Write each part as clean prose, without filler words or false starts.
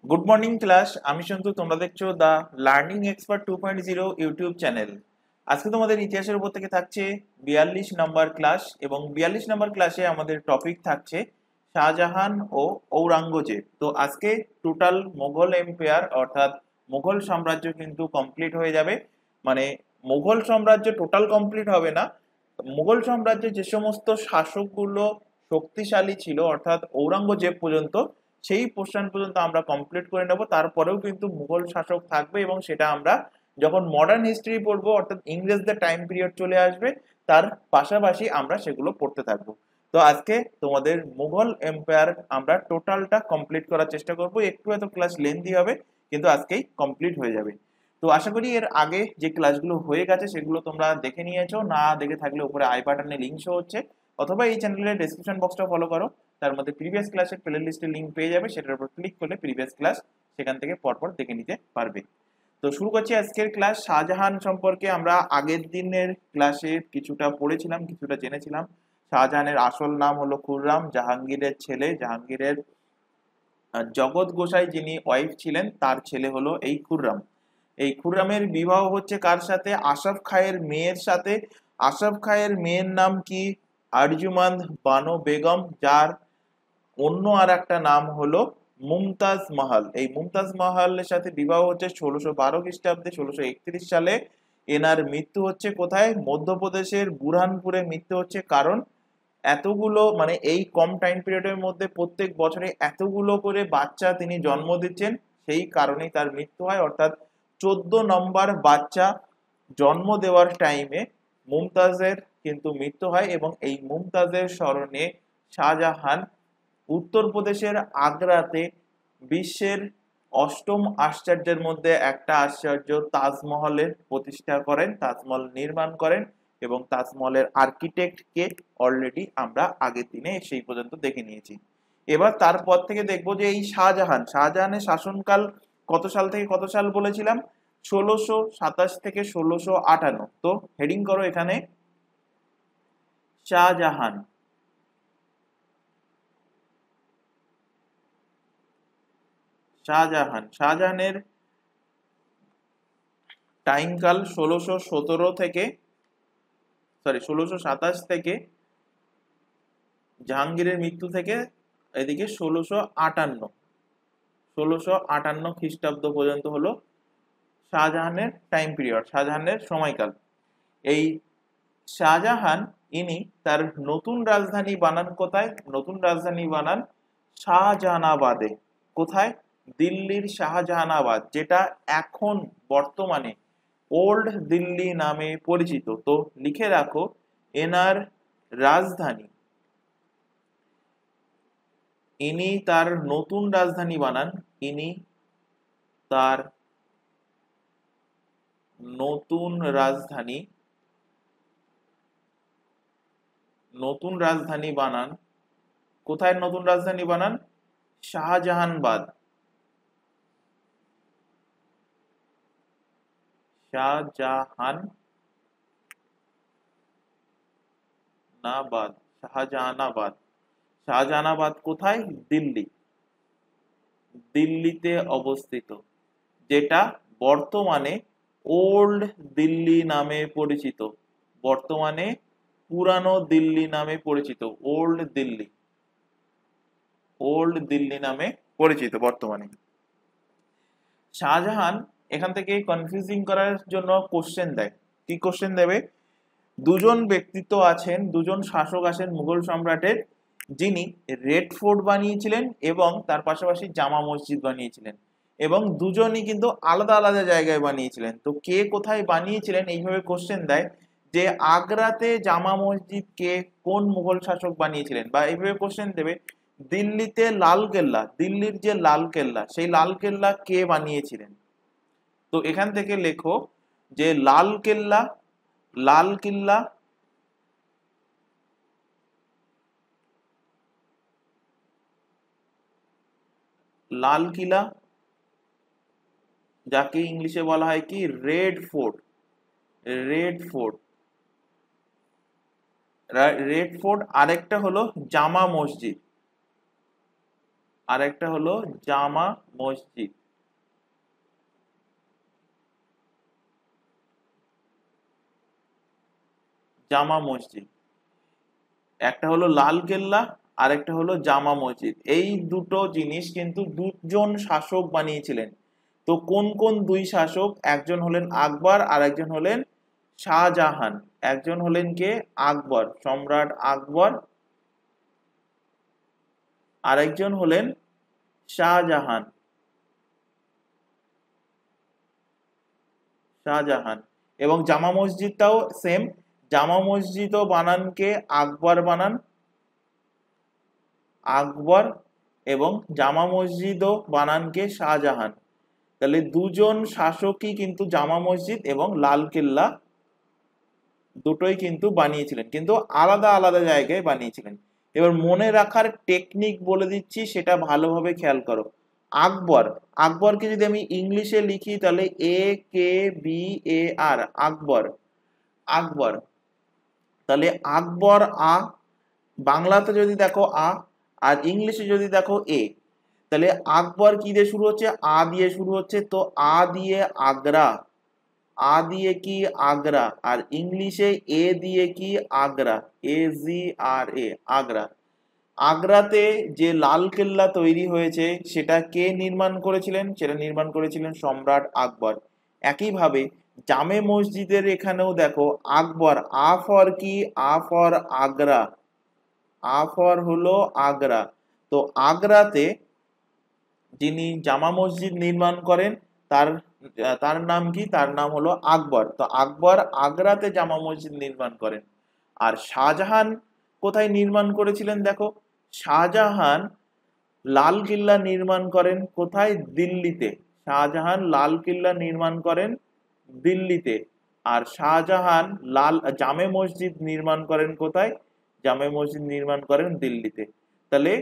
Good morning class. আমি সন্তু, তোমরা দেখছো the learning expert 2.0 YouTube channel. আজকে তোমাদের ইতিহাসের উপর থেকে থাকছে 42 নম্বর ক্লাস, এবং 42 নম্বর ক্লাসে আমাদের টপিক থাকছে শাহজাহান ও ঔরঙ্গজেব। তো আজকে টোটাল মুঘল এম্পায়ার অর্থাৎ মুঘল সাম্রাজ্য কিন্তু কমপ্লিট হয়ে যাবে। মানে মুঘল সাম্রাজ্য টোটাল কমপ্লিট হবে না, মুঘল সাম্রাজ্যে যে সমস্ত শাসকগুলো শক্তিশালী ছিল অর্থাৎ ঔরঙ্গজেব পর্যন্ত, সেই পোর্শন পর্যন্ত আমরা কমপ্লিট করে নেব। তারপরেও কিন্তু মুঘল শাসক থাকবে, এবং সেটা আমরা যখন মডার্ন হিস্ট্রি পড়বো অর্থাৎ ইংরেজদের টাইম পিরিয়ড চলে আসবে, তার পাশাপাশি আমরা সেগুলো পড়তে থাকবো। তো আজকে তোমাদের মুঘল এম্পায়ার আমরা টোটালটা কমপ্লিট করার চেষ্টা করব। একটু এত ক্লাস লেন্দি হবে, কিন্তু আজকেই কমপ্লিট হয়ে যাবে। তো আশা করি এর আগে যে ক্লাসগুলো হয়ে গেছে সেগুলো তোমরা দেখে নিয়েছো, না দেখে থাকলে উপরে আই বাটনে লিঙ্ক শো হচ্ছে, অথবা এই চ্যানেলের ডেসক্রিপশন বক্সটা ফলো করো। তার মধ্যে প্রিভিয়াস ক্লাসের প্লে লিস্টের লিঙ্ক পেয়ে যাবে, সেটার উপর ক্লিক করলে প্রিভিয়াস ক্লাস সেখান থেকে পরপর দেখে নিতে পারবে। তো শুরু করছি আজকের ক্লাস। শাহজাহান সম্পর্কে আমরা আগের দিনের ক্লাসে কিছুটা পড়েছিলাম, কিছুটা জেনেছিলাম। শাহজাহানের আসল নাম হলো খুররাম, জাহাঙ্গীরের ছেলে। জাহাঙ্গীরের জগৎ গোসাই যিনি ওয়াইফ ছিলেন, তার ছেলে হলো এই খুররাম। এই খুররামের বিবাহ হচ্ছে কার সাথে? আশরাফ খাঁয়ের মেয়ের সাথে। আশরাফ খাঁয়ের মেয়ের নাম কি? আরজুমান্দ বানো বেগম, যার অন্য আর একটা নাম হলো মুমতাজ মহল। এই মুমতাজ মহলের সাথে বিবাহ হচ্ছে 1612 খ্রিস্টাব্দে। 1631 সালে এনার মৃত্যু হচ্ছে কোথায়? মধ্যপ্রদেশের বুরহানপুরে মৃত্যু হচ্ছে। কারণ এতগুলো, মানে এই কম টাইম পিরিয়ডের মধ্যে প্রত্যেক বছরে এতগুলো করে বাচ্চা তিনি জন্ম দিচ্ছেন, সেই কারণেই তার মৃত্যু হয়। অর্থাৎ 14 নম্বর বাচ্চা জন্ম দেওয়ার টাইমে মুমতাজের কিন্তু মৃত্যু হয়, এবং এই মুমতাজের স্মরণে শাহজাহান উত্তরপ্রদেশের আগ্রাতে বিশ্বের অষ্টম আশ্চর্যের মধ্যে একটা আশ্চর্য তাজমহলের প্রতিষ্ঠা করেন, তাজমহল নির্মাণ করেন। এবং তাজমহলের আর্কিটেক্টকে অলরেডি আমরা আগের দিনে সেই পর্যন্ত দেখে নিয়েছি। এবার তারপর থেকে দেখবো যে এই শাহজাহানের শাসনকাল কত সাল থেকে কত সাল বলেছিলাম? 1627 থেকে 1658। তো হেডিং করো এখানে শাহজাহান। শাহজাহানের টাইমকাল 1617 থেকে, 1627 থেকে জাহাঙ্গীরের মৃত্যু থেকে এদিকে 1658 খ্রিস্টাব্দ পর্যন্ত হলো শাহজাহানের টাইম পিরিয়ড, শাহজাহানের সময়কাল। এই শাহজাহান ইনি তার নতুন রাজধানী বানান কোথায়? নতুন রাজধানী বানান শাহজাহানাবাদে। কোথায়? দিল্লির শাহজাহানাবাদ, যেটা এখন বর্তমানে ওল্ড দিল্লি নামে পরিচিত। তো লিখে রাখো, এনার রাজধানী, ইনি তার নতুন রাজধানী বানান, ইনি তার নতুন রাজধানী নতুন রাজধানী বানান। কোথায় নতুন রাজধানী বানান? শাহজাহানবাদ। শাহজাহানাবাদ, শাহজাহানাবাদ। শাহজাহানাবাদ কোথায়? দিল্লি, দিল্লিতে অবস্থিত, যেটা বর্তমানে ওল্ড দিল্লি নামে পরিচিত। বর্তমানে পুরানো দিল্লি নামে পরিচিত। ওল্ড দিল্লি নামে পরিচিত বর্তমানে। শাহজাহান এখান থেকে কনফিউজিং করার জন্য কোশ্চেন দেয়। কি কোশ্চেন দেবে? দুজন ব্যক্তিত্ব আছেন, দুজন শাসক আছেন মুঘল সম্রাটের, যিনি রেড ফোর্ট বানিয়েছিলেন এবং তার পাশাপাশি জামা মসজিদ বানিয়েছিলেন, এবং দুজনই কিন্তু আলাদা আলাদা জায়গায় বানিয়েছিলেন। তো কে কোথায় বানিয়েছিলেন এইভাবে কোশ্চেন দেয়, যে আগ্রাতে জামা মসজিদ কে, কোন মুঘল শাসক বানিয়েছিলেন, বা এইভাবে কোশ্চেন দেবে দিল্লিতে লাল কেল্লা, দিল্লির যে লাল কেল্লা, সেই লাল কেল্লা কে বানিয়েছিলেন। তো এখান থেকে লেখো যে লাল কেল্লা, লাল কিল্লা লাল কিলা, যাকে ইংলিশে বলা হয় কি? Red fort. Red fort, red fort. আরেকটা হলো জামা মসজিদ, আর একটা হলো জামা মসজিদ। জামা মসজিদ, একটা হলো লাল কেল্লা, আর একটা হলো জামা মসজিদ। এই দুটো জিনিস কিন্তু দুজন শাসক বানিয়েছিলেন। তো কোন কোন দুই শাসক? একজন হলেন আকবর আর একজন হলেন শাহজাহান। একজন হলেন কে? আকবর, সম্রাট আকবর। আরেকজন হলেন শাহজাহান। শাহজাহান। এবং জামা মসজিদটাও সেম, জামা মসজিদও বানান কে? আকবর বানান, আকবর। এবং জামা মসজিদও বানান কে? শাহজাহান। তাহলে দুজন শাসকই কিন্তু জামা মসজিদ এবং লাল কেল্লা দুটোই কিন্তু বানিয়েছিলেন, কিন্তু আলাদা আলাদা জায়গায় বানিয়েছিলেন। এবার মনে রাখার টেকনিক বলে দিচ্ছি, সেটা ভালোভাবে খেয়াল করো। আকবর, আকবরকে যদি আমি ইংলিশে লিখি তাহলে AKBAR, আকবর, আকবর। তাহলে আকবর বাংলাতে যদি দেখো আর ইংলিশে যদি দেখো তাহলে আকবর কি দিয়ে শুরু হচ্ছে? দিয়ে শুরু হচ্ছে, তো দিয়ে আগ্রা, দিয়ে কি? আগ্রা। আর ইংলিশে দিয়ে কি? আগ্রা, AGRA, আগ্রা। আগ্রাতে যে লাল কেল্লা তৈরি হয়েছে সেটা কে নির্মাণ করেছিলেন? সেটা নির্মাণ করেছিলেন সম্রাট আকবর। একইভাবে জামে মসজিদের এখানেও দেখো আকবর, ফর কি? ফর আগ্রা, ফর হলো আগ্রা। তো আগ্রাতে যিনি জামা মসজিদ নির্মাণ করেন তার তার নাম কি? তার নাম হলো আকবর। তো আকবর আগ্রাতে জামা মসজিদ নির্মাণ করেন। আর শাহজাহান কোথায় নির্মাণ করেছিলেন? দেখো, শাহজাহান লাল কিল্লা নির্মাণ করেন কোথায়? দিল্লিতে। শাহজাহান লাল কিল্লা নির্মাণ করেন দিল্লিতে। আর শাহজাহান জামে মসজিদ নির্মাণ করেন কোথায়? জামে মসজিদ নির্মাণ করেন দিল্লিতে। তাহলে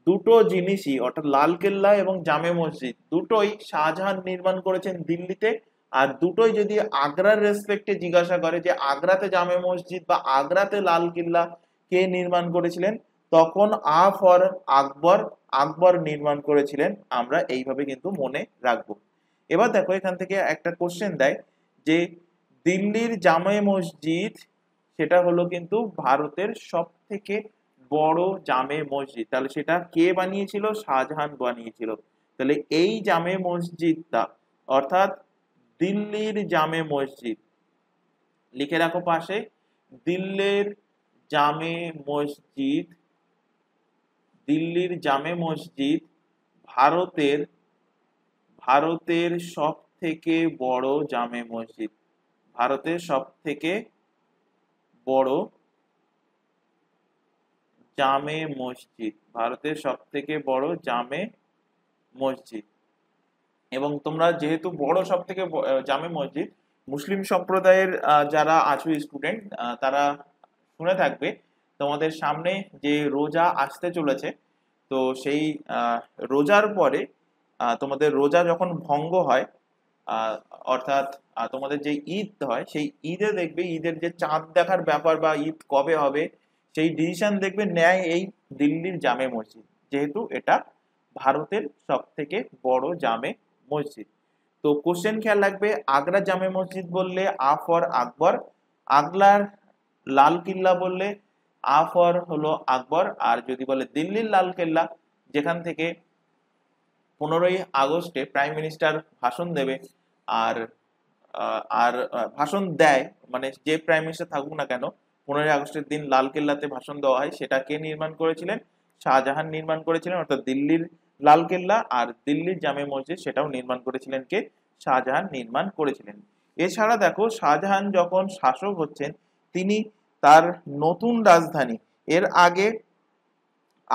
দুটো জিনিসই, অর্থাৎ লাল কেল্লা এবং জামে মসজিদ, দুটোই শাহজাহান নির্মাণ করেছেন দিল্লিতে। আর দুটোই যদি আগ্রার রেসপেক্টে জিজ্ঞাসা করে যে আগ্রাতে জামে মসজিদ বা আগ্রাতে লাল কেল্লা কে নির্মাণ করেছিলেন, তখন ফর আকবর, আকবর নির্মাণ করেছিলেন। আমরা এইভাবে কিন্তু মনে রাখবো। এবার দেখো এখান থেকে একটা কোশ্চেন দেয় যে দিল্লির জামে মসজিদ সেটা হলো কিন্তু ভারতের সব থেকে বড় জামে মসজিদ। তাহলে সেটা কে বানিয়েছিল? শাহজাহান বানিয়েছিল। তাহলে এই জামে মসজিদটা, অর্থাৎ দিল্লির জামে মসজিদ, লিখে রাখো পাশে, দিল্লির জামে মসজিদ, দিল্লির জামে মসজিদ ভারতের ভারতের সব থেকে বড় জামে মসজিদ। ভারতের সব থেকে বড় জামে মসজিদ, ভারতের সব থেকে বড় জামে মসজিদ। এবং তোমরা যেহেতু বড় সব থেকে জামে মসজিদ, মুসলিম সম্প্রদায়ের যারা আছো স্টুডেন্ট, তারা শুনে থাকবে তোমাদের সামনে যে রোজা আসতে চলেছে। তো সেই রোজার পরে তোমাদের রোজা যখন ভঙ্গ হয়, অর্থাৎ তোমাদের যে ঈদ হয়, সেই ঈদে দেখবে, ঈদের যে চাঁদ দেখার ব্যাপার বা ঈদ কবে হবে সেই ডিসিশন দেখবে নেয় এই দিল্লির জামে মসজিদ, যেহেতু এটা ভারতের সব থেকে বড় জামে মসজিদ। তো কোশ্চেন খেয়াল রাখবে, আগ্রা জামে মসজিদ বললে ফর আকবর, আগলার লাল কিল্লা বললে ফর হলো আকবর। আর যদি বলে দিল্লির লাল কেল্লা, যেখান থেকে 15ই আগস্টে প্রাইম মিনিস্টার ভাষণ দেবে, আর আর ভাষণ দেয়, মানে যে প্রাইম মিনিস্টার থাকুক না কেন, 15ই আগস্টের দিন লাল কেল্লাতে ভাষণ দেওয়া হয়, সেটা কে নির্মাণ করেছিলেন? শাহজাহান নির্মাণ করেছিলেন। অর্থাৎ দিল্লির লাল কেল্লা আর দিল্লির জামে মসজিদ সেটাও নির্মাণ করেছিলেন কে? শাহজাহান নির্মাণ করেছিলেন। এছাড়া দেখো, শাহজাহান যখন শাসক হচ্ছেন, তিনি তার নতুন রাজধানী, এর আগে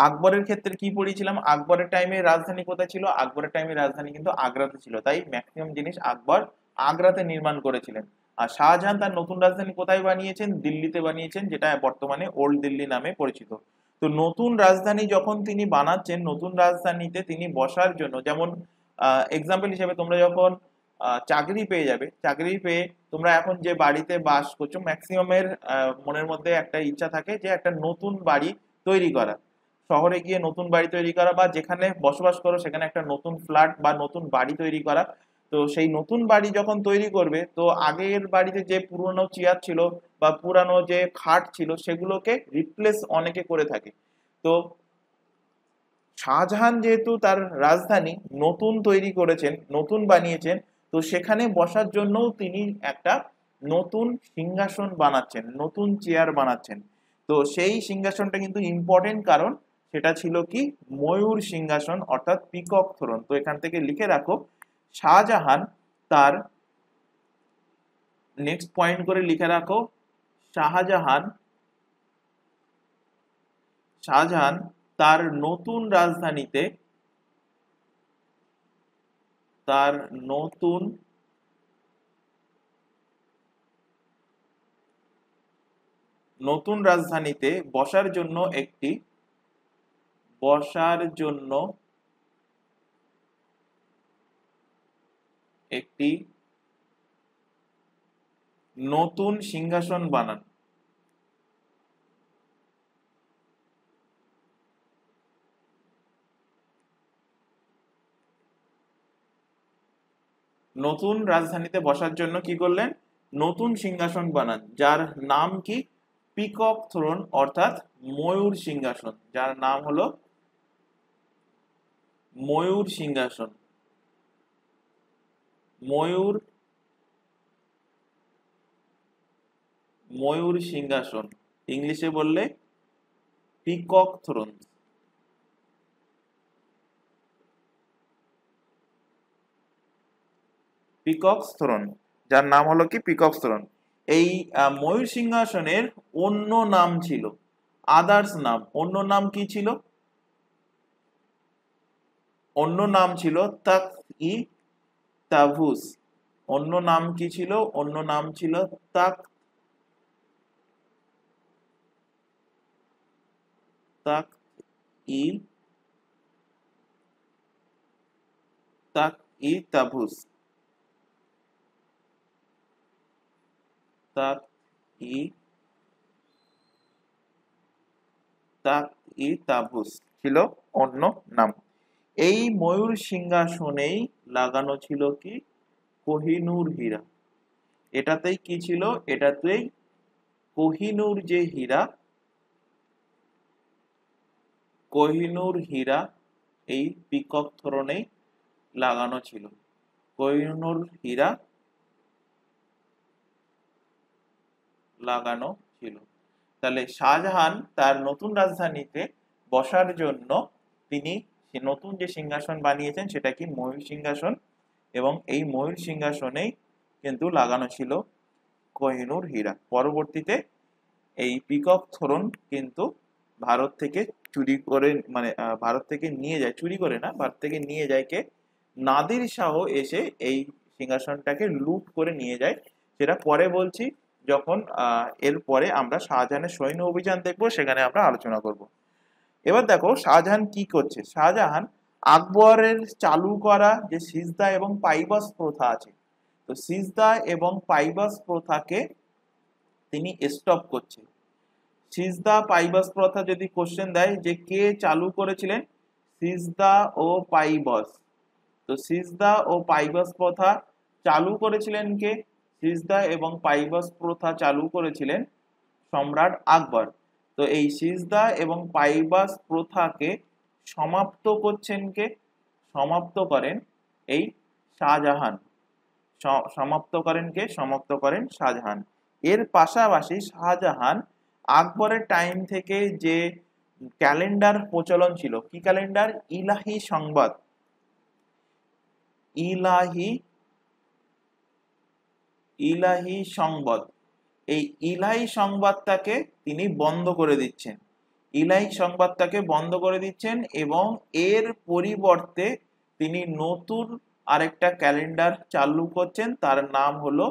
আকবরের ক্ষেত্রে কি পড়েছিলাম, আকবরের টাইমে রাজধানী কোথায় ছিল? আকবরের টাইমে রাজধানী কিন্তু আগ্রাতে ছিল, তাই ম্যাক্সিমাম জিনিস আকবর আগ্রাতে নির্মাণ করেছিলেন। আর শাহজাহান তার নতুন রাজধানী কোথায় বানিয়েছেন? দিল্লিতে বানিয়েছেন, যেটা বর্তমানে ওল্ড দিল্লি নামে পরিচিত। তো নতুন রাজধানী যখন তিনি বানাচ্ছেন, নতুন রাজধানীতে তিনি বসার জন্য, যেমন এক্সাম্পল হিসেবে তোমরা যখন চাকরি পেয়ে যাবে, চাকরি পেয়ে তোমরা এখন যে বাড়িতে বাস করছো, ম্যাক্সিমামের মনের মধ্যে একটা ইচ্ছা থাকে যে একটা নতুন বাড়ি তৈরি করা। শহরে গিয়ে নতুন বাড়ি তৈরি করা, বা যেখানে বসবাস করো সেখানে একটা নতুন ফ্ল্যাট বা নতুন বাড়ি তৈরি করা। তো সেই নতুন বাড়ি যখন তৈরি করবে, তো আগের বাড়িতে যে পুরনো চেয়ার ছিল বা পুরানো যে খাট ছিল সেগুলোকে রিপ্লেস অনেকে করে থাকে। তো শাহজাহান যেহেতু তার রাজধানী নতুন তৈরি করেছেন, নতুন বানিয়েছেন, তো সেখানে বসার জন্যও তিনি একটা নতুন সিংহাসন বানাচ্ছেন, নতুন চেয়ার বানাচ্ছেন। তো সেই সিংহাসনটা কিন্তু ইম্পর্টেন্ট, কারণ সেটা ছিল কি ময়ূর সিংহাসন অর্থাৎ পিকক থ্রোন। তো এখান থেকে লিখে রাখো, শাহজাহান তার, নেক্সট পয়েন্ট করে লিখে রাখো, শাহজাহান শাহজাহান তার নতুন রাজধানীতে, তার নতুন নতুন রাজধানীতে বসার জন্য একটি নতুন সিংহাসন বানান। নতুন রাজধানীতে বসার জন্য কি করলেন, নতুন সিংহাসন বানান, যার নাম কি পিকক থ্রোন অর্থাৎ ময়ূর সিংহাসন, যার নাম হলো ময়ূর সিংহাসন। ময়ূর ময়ূর সিংহাসন, ইংলিশে বললে পিকক থ্রোন। পিকক্স থ্রোন, যার নাম হলো কি পিকক্স থ্রোন। এই ময়ূর সিংহাসনের অন্য নাম ছিল, আদার্স নাম, অন্য নাম কি ছিল, অন্য নাম ছিল তাক-ই তাভুস। অন্য নাম কি ছিল, অন্য নাম ছিল তাক-ই তাভুস। তাক-ই তাভুস ছিল অন্য নাম। এই ময়ূর সিংহাসনেই লাগানো ছিল কি কোহিনূর হীরা। এটাতেই কি ছিল, এটাতেই কোহিনূর যে হীরা, কোহিনূর হীরা এই পিকক থ্রোনেই লাগানো ছিল। কোহিনূর হীরা লাগানো ছিল। তাহলে শাহজাহান তার নতুন রাজধানীতে বসার জন্য তিনি নতুন যে সিংহাসন বানিয়েছেন সেটা কি ময়ূর সিংহাসন, এবং এই ময়ূর সিংহাসনেই কিন্তু লাগানো ছিল কোহিনূর হীরা। পরবর্তীতে এই পিকক থ্রোন কিন্তু ভারত থেকে চুরি করে, মানে ভারত থেকে নিয়ে যায়, চুরি করে না, ভারত থেকে নিয়ে যায় কে, নাদির শাহ এসে এই সিংহাসনটাকে লুট করে নিয়ে যায়। সেটা পরে বলছি, যখন এর পরে আমরা শাহজাহানের সৈন্য অভিযান দেখবো, সেখানে আমরা আলোচনা করব। এবার দেখো শাহজাহান কি করছে। শাহজাহান আকবরের চালু করা যে সিজদা এবং পাইবাস প্রথা আছে, তো সিজদা এবং পাইবাস প্রথাকে তিনি স্টপ করছে। সিজদা পাইবাস প্রথা যদি কোশ্চেন দেয় যে কে চালু করেছিলেন, সিজদা ও পাইবাস, তো সিজদা ও পাইবাস প্রথা চালু করেছিলেন কে, সিজদা এবং পাইবাস প্রথা চালু করেছিলেন সম্রাট আকবর। তো এই সিজদা এবং পাইবাস প্রথাকে সমাপ্ত করছেন কে, সমাপ্ত করেন এই শাহজাহান। সমাপ্ত করেন কে, সমাপ্ত করেন শাহজাহান। এর পাশাপাশি শাহজাহান আকবরের টাইম থেকে যে ক্যালেন্ডার প্রচলন ছিল, কি ক্যালেন্ডার, ইলাহি সংবাদ, ইলাহি সংবাদ, এই ইলাহি সংবাদটাকে তিনি বন্ধ করে দিচ্ছেন। ইলাহি সংবাদটাকে বন্ধ করে দিচ্ছেন এবং এর পরিবর্তে তিনি নতুন আরেকটা ক্যালেন্ডার চালু করছেন, তার নাম হলো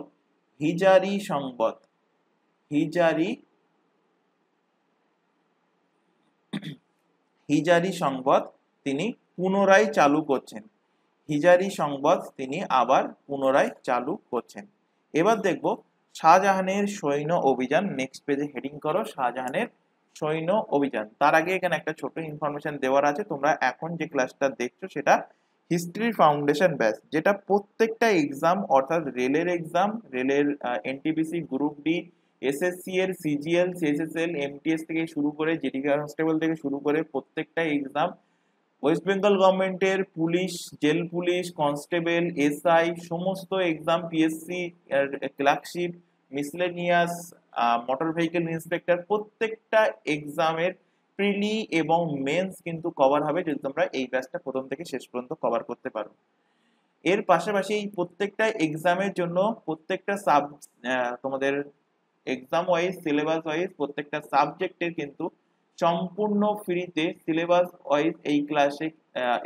হিজারি সংবাদ। হিজারি সংবাদ তিনি পুনরায় চালু করছেন। হিজারি সংবাদ তিনি আবার পুনরায় চালু করছেন। এবার দেখব শাহজাহানের সৈন্য অভিযান। নেক্সট পেজে হেডিং করো শাহজাহানের সৈন্য অভিযান। তার আগে এখানে একটা ছোট ইনফরমেশন দেওয়ার আছে। তোমরা এখন যে ক্লাসটা দেখছো সেটা হিস্ট্রি ফাউন্ডেশন ব্যাচ, যেটা প্রত্যেকটা এক্সাম অর্থাৎ রেলের এক্সাম, রেলের এনটিপিসি, গ্রুপ ডি, এসএসসি এর, সিজিএল, সিএসএসএল, এমটিএস থেকে শুরু করে জিডি কনস্টেবল থেকে শুরু করে প্রত্যেকটা এক্সাম, ওয়েস্ট বেঙ্গল গভর্নমেন্টের police, jail police, constable, SI, সমস্ত exam, PSC clerkship, miscellaneous, motor vehicle inspector, প্রত্যেকটা এক্সামের প্রিলি এবং মেন্স কিন্তু কভার হবে যদি তোমরা এই ব্যাচটা প্রথম থেকে শেষ পর্যন্ত কভার করতে পারো। এর পাশাপাশি এই প্রত্যেকটা এক্সামের জন্য প্রত্যেকটা তোমাদের এক্সাম ওয়াইজ, সিলেবাস ওয়াইজ প্রত্যেকটা সাবজেক্টের কিন্তু সম্পূর্ণ ফ্রিতে সিলেবাস ওয়াইজ এই ক্লাসে,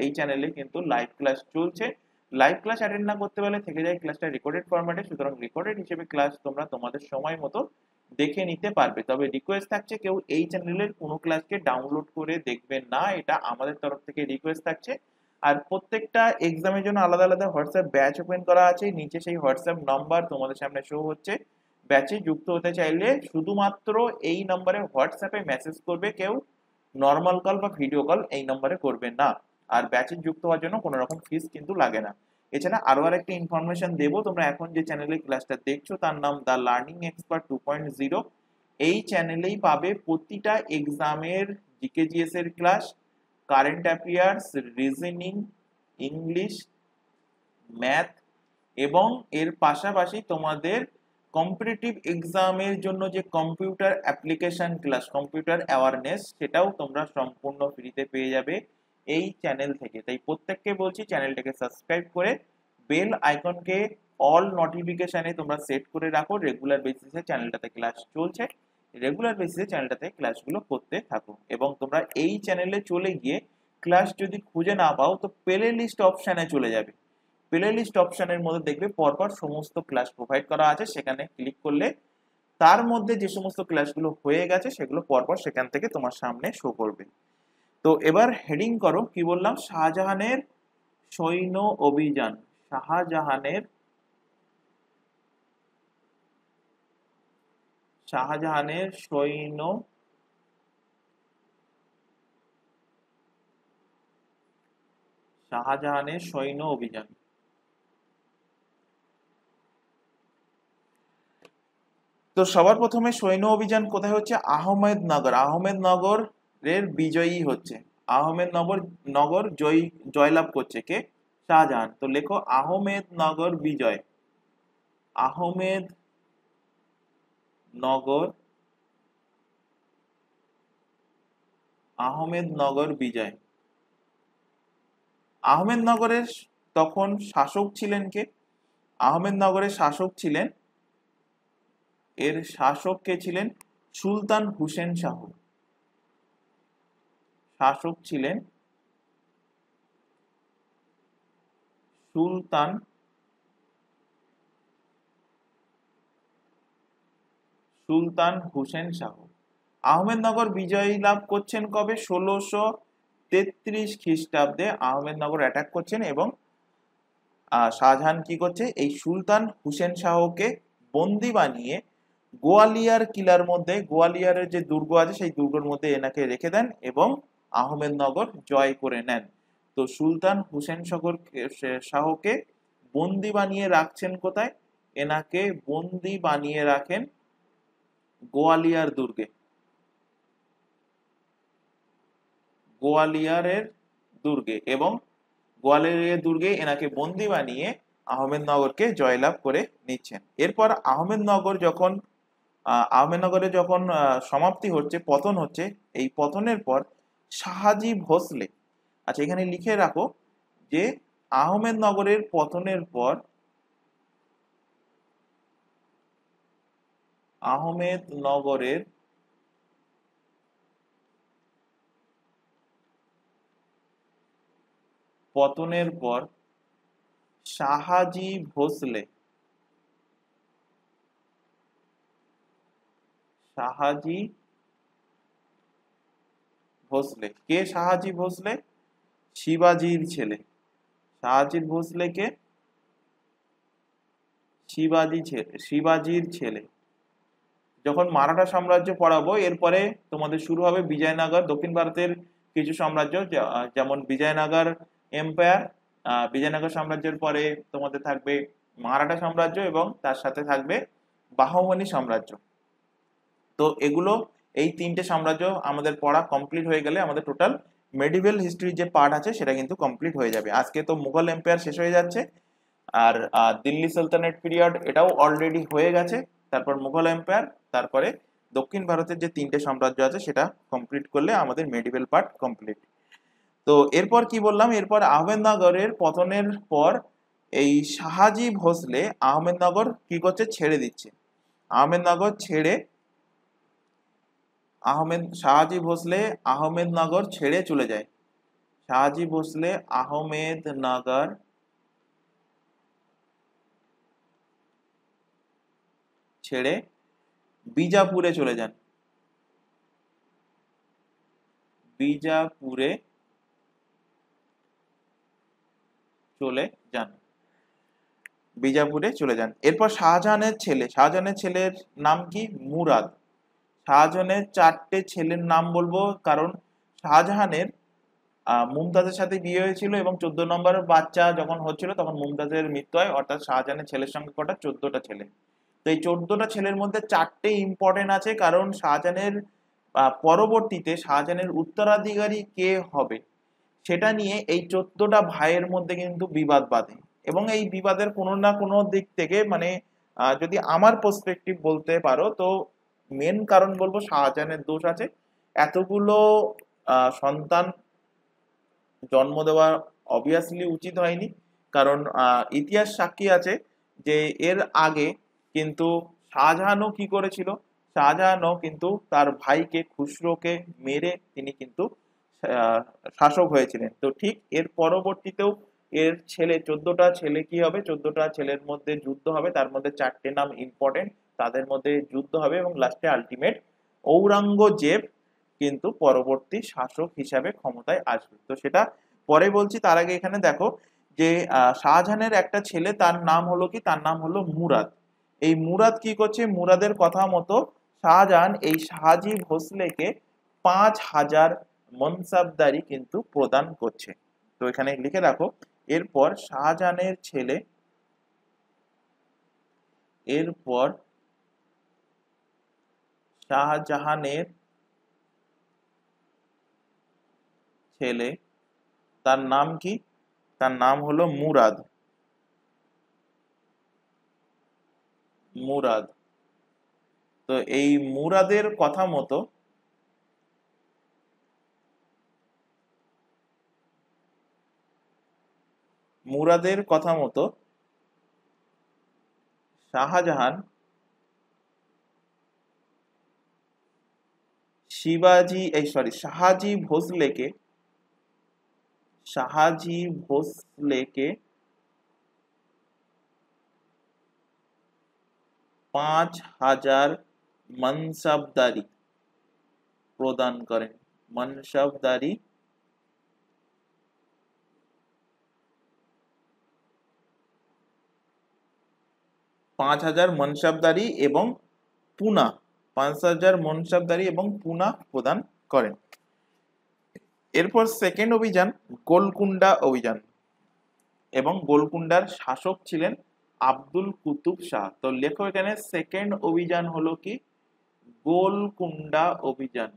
এই চ্যানেলে কিন্তু লাইভ ক্লাস চলছে। লাইভ ক্লাস অ্যাটেন্ড না করতে পারলে থেকে যায় ক্লাসটা রেকর্ডেড ফরম্যাটে, সুতরাং রেকর্ডেড হিসেবে ক্লাস তোমরা তোমাদের সময় মতো দেখে নিতে পারবে। তবে রিকোয়েস্ট থাকছে কেউ এই চ্যানেলের কোনো ক্লাসকে ডাউনলোড করে দেখবেন না, এটা আমাদের তরফ থেকে রিকোয়েস্ট থাকছে। আর প্রত্যেকটা এক্সামের জন্য আলাদা আলাদা হোয়াটসঅ্যাপ ব্যাচ ওপেন করা আছে, নিচে সেই হোয়াটসঅ্যাপ নাম্বার তোমাদের সামনে শো হচ্ছে। ব্যাচে যুক্ত হতে চাইলে শুধুমাত্র এই নম্বরে হোয়াটসঅ্যাপে মেসেজ করবে, কেউ নর্মাল কল বা ভিডিও কল এই নম্বরে করবে না। আর ব্যাচে যুক্ত হওয়ার জন্য কোনো রকম ফিস কিন্তু লাগে না। এছাড়া আরো আরেকটা ইনফরমেশন দেবো, তোমরা এখন যে চ্যানেলে ক্লাসটা দেখছো তার নাম দ্য লার্নিং এক্সপার্ট 2.0। এই চ্যানেলেই পাবে প্রতিটা এক্সামের জিকেজিএস এর class, current affairs, reasoning, English, math এবং এর পাশাপাশি তোমাদের কম্পিটিটিভ এক্সামের জন্য যে computer application class, computer awareness, সেটাও তোমরা সম্পূর্ণ ফ্রিতে পেয়ে যাবে এই চ্যানেল থেকে। তাই প্রত্যেককে বলছি চ্যানেলটাকে সাবস্ক্রাইব করে বেল আইকনকে অল নোটিফিকেশনে তোমরা সেট করে রাখো। রেগুলার বেসিসে চ্যানেলটাতে ক্লাস চলছে, রেগুলার বেসিসে চ্যানেলটাতে ক্লাসগুলো করতে থাকো। এবং তোমরা এই চ্যানেলে চলে গিয়ে ক্লাস যদি খুঁজে না পাও তো প্লে লিস্ট অপশানে চলে যাবে। প্লে লিস্ট অপশনের মধ্যে দেখবে পরপর সমস্ত ক্লাস প্রোভাইড করা আছে, সেখানে ক্লিক করলে তার মধ্যে যে সমস্ত ক্লাসগুলো হয়ে গেছে সেগুলো পরপর সেখান থেকে তোমার সামনে শো করবে। তো এবার হেডিং করো, কি বললাম, শাহজাহানের সৈন্য অভিযান। শাহজাহানের সৈন্য অভিযান। তো সবার প্রথমে সৈন্য অভিযান কোথায় হচ্ছে? আহমেদনগর। আহমেদনগরের বিজয়ী হচ্ছে, আহমেদনগর জয়লাভ করছে কে? শাহজাহান। তো লেখো আহমেদনগর বিজয়। আহমেদনগর বিজয়। আহমেদনগরের তখন শাসক ছিলেন কে? আহমেদনগরের শাসক ছিলেন, এর শাসক কে ছিলেন? সুলতান হুসেন শাহ। শাসক ছিলেন সুলতান হুসেন শাহ। আহমেদনগর বিজয় লাভ করছেন কবে? 1633 খ্রিস্টাব্দে আহমেদনগর অ্যাটাক করছেন এবং শাহজাহান কি করছে? এই সুলতান হুসেন শাহকে বন্দি বানিয়ে গোয়ালিয়র কিলার মধ্যে, গোয়ালিয়রের যে দুর্গ আছে সেই দুর্গের মধ্যে এনাকে রেখে দেন এবং আহমেদনগর জয় করে নেন। তো সুলতান হুসেন শাহকে বন্দি বানিয়ে রাখছেন কোথায়? এনাকে বন্দি বানিয়ে রাখেন গোয়ালিয়র দুর্গে, গোয়ালিয়রের দুর্গে, এবং গোয়ালিয়রের দুর্গে এনাকে বন্দি বানিয়ে আহমেদনগরকে জয়লাভ করে নিচ্ছেন। এরপর আহমেদনগরে যখন সমাপ্তি হচ্ছে, পতন হচ্ছে, এই পতনের পর শাহাজি ভোসলে, আচ্ছা এখানে লিখে রাখো যে আহমেদনগরের পতনের পর আহমেদনগরের পতনের পর শাহাজি ভোসলে কে? শাহাজি ভোসলে শিবাজির ছেলে। শাহাজি ভোসলে কে? শিবাজির ছেলে। যখন মারাঠা সাম্রাজ্য পড়াবো এরপরে তোমাদের শুরু হবে বিজয়নগর, দক্ষিণ ভারতের কিছু সাম্রাজ্য, যেমন বিজয়নগর এম্পায়ার। বিজয়নগর সাম্রাজ্যের পরে তোমাদের থাকবে মারাঠা সাম্রাজ্য এবং তার সাথে থাকবে বাহমনি সাম্রাজ্য। তো এগুলো, এই তিনটে সাম্রাজ্য আমাদের পড়া কমপ্লিট হয়ে গেলে আমাদের টোটাল মেডিভেল হিস্ট্রির যে পার্ট আছে সেটা কিন্তু কমপ্লিট হয়ে যাবে। আজকে তো মুঘল এম্পায়ার শেষ হয়ে যাচ্ছে, আর দিল্লি সালতানেট পিরিয়ড এটাও অলরেডি হয়ে গেছে, তারপর মুঘল এম্পায়ার, তারপরে দক্ষিণ ভারতের যে তিনটে সাম্রাজ্য আছে সেটা কমপ্লিট করলে আমাদের মেডিভেল পার্ট কমপ্লিট। তো এরপর কি বললাম, এরপর আহমেদনগরের পতনের পর এই শাহাজি ভোসলে আহমেদনগর কি করছে, ছেড়ে দিচ্ছে। আহমেদনগর ছেড়ে শাহাজি ভোসলে আহমেদনগর ছেড়ে চলে যায়। শাহাজি ভোসলে আহমেদনগর ছেড়ে বিজাপুরে চলে যান। বিজাপুরে চলে যান। বিজাপুরে চলে যান। এরপর শাহজাহানের ছেলের নাম কি, মুরাদ। শাহজাহানের 4টে ছেলের নাম বলবো, কারণ শাহজাহানের মুমতাজের সাথে বিয়ে হয়েছিল এবং 14 নম্বর বাচ্চা যখন হচ্ছিল তখন মুমতাজের মৃত্যু হয়, অর্থাৎ শাহজাহানের ছেলের সঙ্গে কটা, 14টা ছেলে। তো এই 14টা ছেলের মধ্যে 4টে ইম্পর্টেন্ট আছে, কারণ শাহজাহানের পরবর্তীতে শাহজাহানের উত্তরাধিকারী কে হবে সেটা নিয়ে এই 14টা ভাইয়ের মধ্যে কিন্তু বিবাদ বাধে। এবং এই বিবাদের কোনো না কোনো দিক থেকে মানে যদি আমার পার্সপেক্টিভ বলতে পারো তো মেন কারণ বলবো শাহজাহানের দোষ আছে। এতগুলো সন্তান জন্ম দেওয়া অবভিয়াসলি উচিত হয়নি, কারণ ইতিহাস সাক্ষী আছে যে এর আগে কিন্তু শাহজাহানও কি করেছিল, শাহজাহানও কিন্তু তার ভাইকে খুসরোকে মেরে তিনি কিন্তু শাসক হয়েছিলেন। তো ঠিক এর পরবর্তীতেও এর ছেলে 14টা ছেলে কি হবে, 14টা ছেলের মধ্যে যুদ্ধ হবে, তার মধ্যে 4টে নাম ইম্পর্টেন্ট, তাদের মধ্যে যুদ্ধ হবে এবং লাস্টে আলটিমেট ঔরঙ্গজেব কিন্তু পরবর্তী শাসক হিসাবে ক্ষমতায় আসবে। তো সেটা পরে বলছি, তার আগে এখানে দেখো যে শাহজাহানের একটা ছেলে, তার নাম হলো কি, তার নাম হলো মুরাদ। এই মুরাদ কি করছে, মুরাদের কথা মতো শাহজাহান এই শাহাজি ভোসলেকে 5000 মনসাবদারি কিন্তু প্রদান করছে। তো এখানে লিখে রাখো, এরপর শাহজাহানের ছেলে তার নাম কি, তার নাম হলো মুরাদ। তো এই মুরাদের কথা মতো শাহাজি ভোসলেকে 5000 মনসবদারি প্রদান করেন। 5000 মনসবদারি এবং পুনা 5000 মনসবদারি এবং পুনা প্রদান করেন। এরপর সেকেন্ড অভিযান গোলকুন্ডা অভিযান, এবং গোলকুন্ডার শাসক ছিলেন আব্দুল কুতুব শাহ। তো লেখো এখানে সেকেন্ড অভিযান হলো কি, গোলকুন্ডা অভিযান।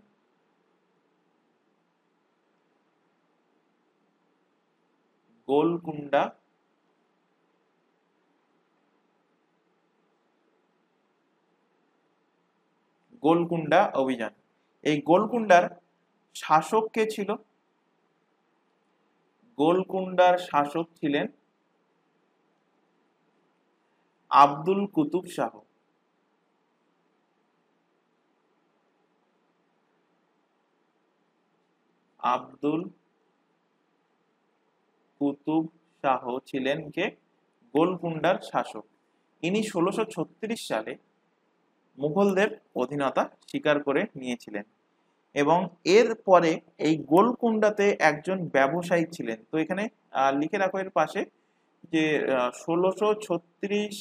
গোলকুন্ডা অভিযান। এই গোলকুন্ডার শাসক কে ছিল, গোলকুন্ডার শাসক ছিলেন আব্দুল কুতুব শাহ। আব্দুল কুতুব শাহ ছিলেন কে, গোলকুন্ডার শাসক। ইনি 1636 সালে মুঘলদের অধীনতা স্বীকার করে নিয়েছিলেন এবং এর পরে এই গোলকুন্ডাতে একজন ব্যবসায়ী ছিলেন। তো এখানে লিখে রাখো এর পাশে যে 1636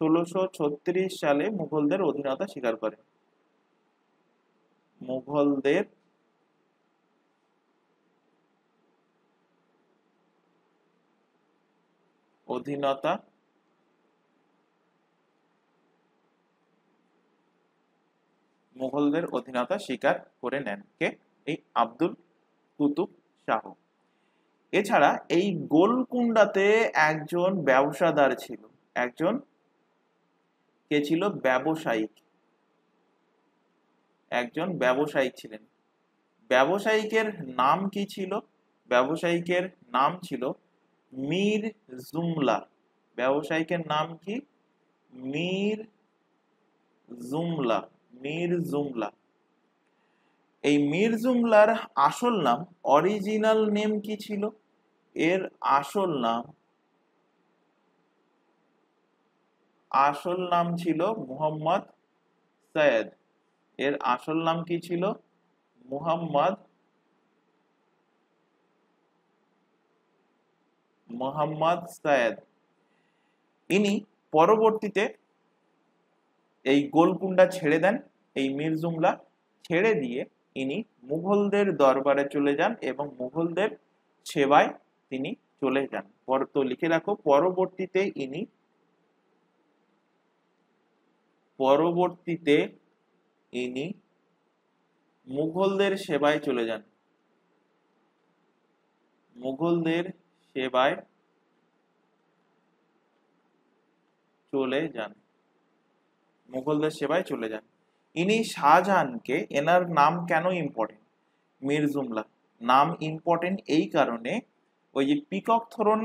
1636 সালে মুঘলদের অধীনতা স্বীকার করেন। মুঘলদের অধীনতা স্বীকার করে নেন কে? এই আব্দুল কুতুব শাহ। এছাড়া এই গোলকুন্ডাতে একজন ব্যবসাদার ছিল, একজন কে ছিল? একজন ব্যবসায়িক ছিলেন। ব্যবসায়িকের নাম কি ছিল? ব্যবসায়িকের নাম ছিল মীর জুমলা। ব্যবসায়িকের নাম কি? মীর জুমলা। এই মীর জুমলার আসল নাম, অরিজিনাল নেম কি ছিল? এর আসল নাম ছিল মুহাম্মদ সৈয়দ। এর আসল নাম কি ছিল? মুহাম্মদ সৈয়দ। ইনি পরবর্তীতে এই গোলকুন্ডা ছেড়ে দেন। এই মীর জুমলা ছেড়ে দিয়ে ইনি মুঘলদের দরবারে চলে যান এবং মুঘলদের সেবায় তিনি চলে যান। তো লিখে রাখো, পরবর্তীতে ইনি মুঘলদের সেবায় চলে যান। মুঘলদের সেবায় চলে যান। ইনি শাহজাহানকে, এনার নাম কেন ইম্পর্টেন্ট? মীর জুমলা নাম ইম্পর্টেন্ট এই কারণে, ওই যে পিকক থ্রোন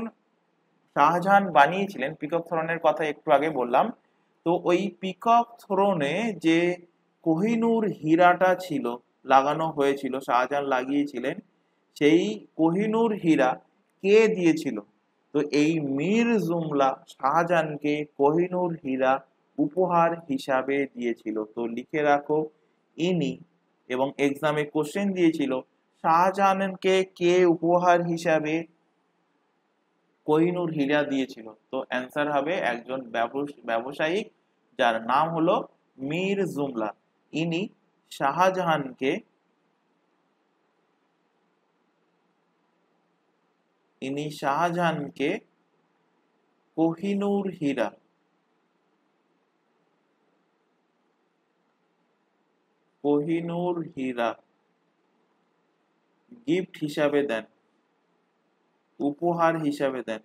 শাহজাহান বানিয়েছিলেন, পিকক থ্রোনের কথা একটু আগে বললাম, তো ওই পিকক থ্রোনে যে কোহিনূর হীরাটা ছিল, লাগানো হয়েছিল, শাহজাহান লাগিয়েছিলেন, সেই কোহিনূর হীরা কে দিয়েছিল? তো এই মীর জুমলা শাহজাহানকে কোহিনূর হীরা উপহার হিসাবে দিয়েছিল। তো লিখে রাখো ইনি, এবং এক্সামে কোশ্চেন দিয়েছিল শাহজাহানকে কে উপহার হিসাবে কোহিনূর হীরা দিয়েছিল। তো অ্যান্সার হবে একজন ব্যবসায়িক যার নাম হলো মীর জুমলা। ইনি শাহজাহানকে কোহিনূর হীরা গিফট হিসাবে দেন, উপহার হিসাবে দেন,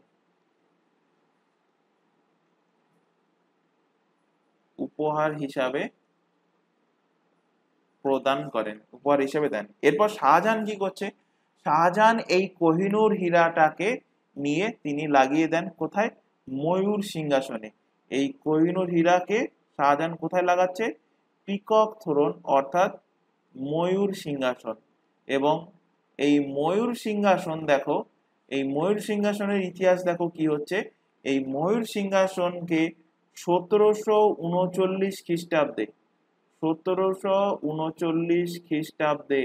উপহার হিসাবে প্রদান করেন, উপহার হিসাবে দেন। এরপর শাহজাহান কি করছে? শাহজাহান এই কোহিনূর হীরাটাকে নিয়ে তিনি লাগিয়ে দেন কোথায়? ময়ূর সিংহাসনে। এই কোহিনূর হীরাকে শাহজাহান কোথায় লাগাচ্ছে? পিকক থ্রোন অর্থাৎ ময়ূর সিংহাসন। এবং এই ময়ূর সিংহাসন দেখো, এই ময়ূর সিংহাসনের ইতিহাস দেখো কি হচ্ছে। এই ময়ূর সিংহাসনকে 1739 খ্রিস্টাব্দে 1739 খ্রিস্টাব্দে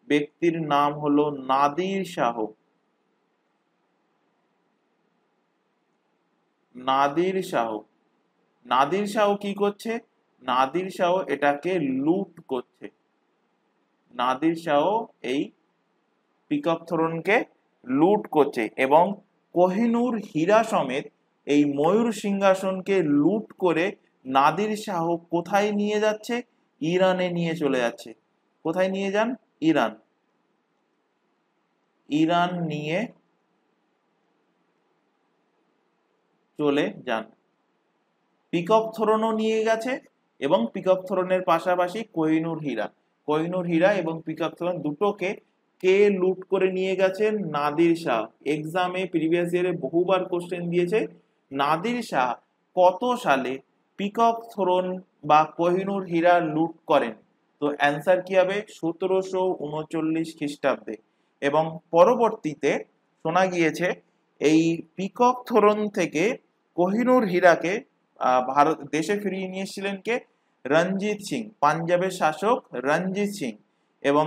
ব্যক্তির নাম হলো নাদির শাহ। নাদির শাহ কি করছে? নাদির শাহ এটাকে লুট করছে। নাদির শাহ এই পিকক থ্রোনকে লুট করছে এবং কোহিনূর হীরা সমেত এই ময়ূর সিংহাসনকে লুট করে নাদির শাহ কোথায় নিয়ে যাচ্ছে? ইরানে নিয়ে চলে যাচ্ছে। কোথায় নিয়ে যান? ইরান নিয়ে চলে যান। পিকক থ্রোনও নিয়ে গেছে এবং পিকক থ্রোনের পাশাপাশি কোহিনূর হীরা এবং পিকক থ্রোন দুটোকে কে লুট করে নিয়ে গেছেন? নাদির শাহ। এক্সামে প্রিভিয়াস ইয়ারে বহুবার কোশ্চেন দিয়েছে, নাদির শাহ কত সালে পিকক থ্রোন বা কোহিনূর হীরা লুট করেন? তো অ্যান্সার কি হবে? 1739 খ্রিস্টাব্দে। এবং পরবর্তীতে শোনা গিয়েছে এই পিকক থ্রোন থেকে কোহিনূর হীরাকে ভারত দেশে ফিরিয়ে নিয়ে এসেছিলেন কে? রঞ্জিত সিং, পাঞ্জাবের শাসক রঞ্জিত সিং। এবং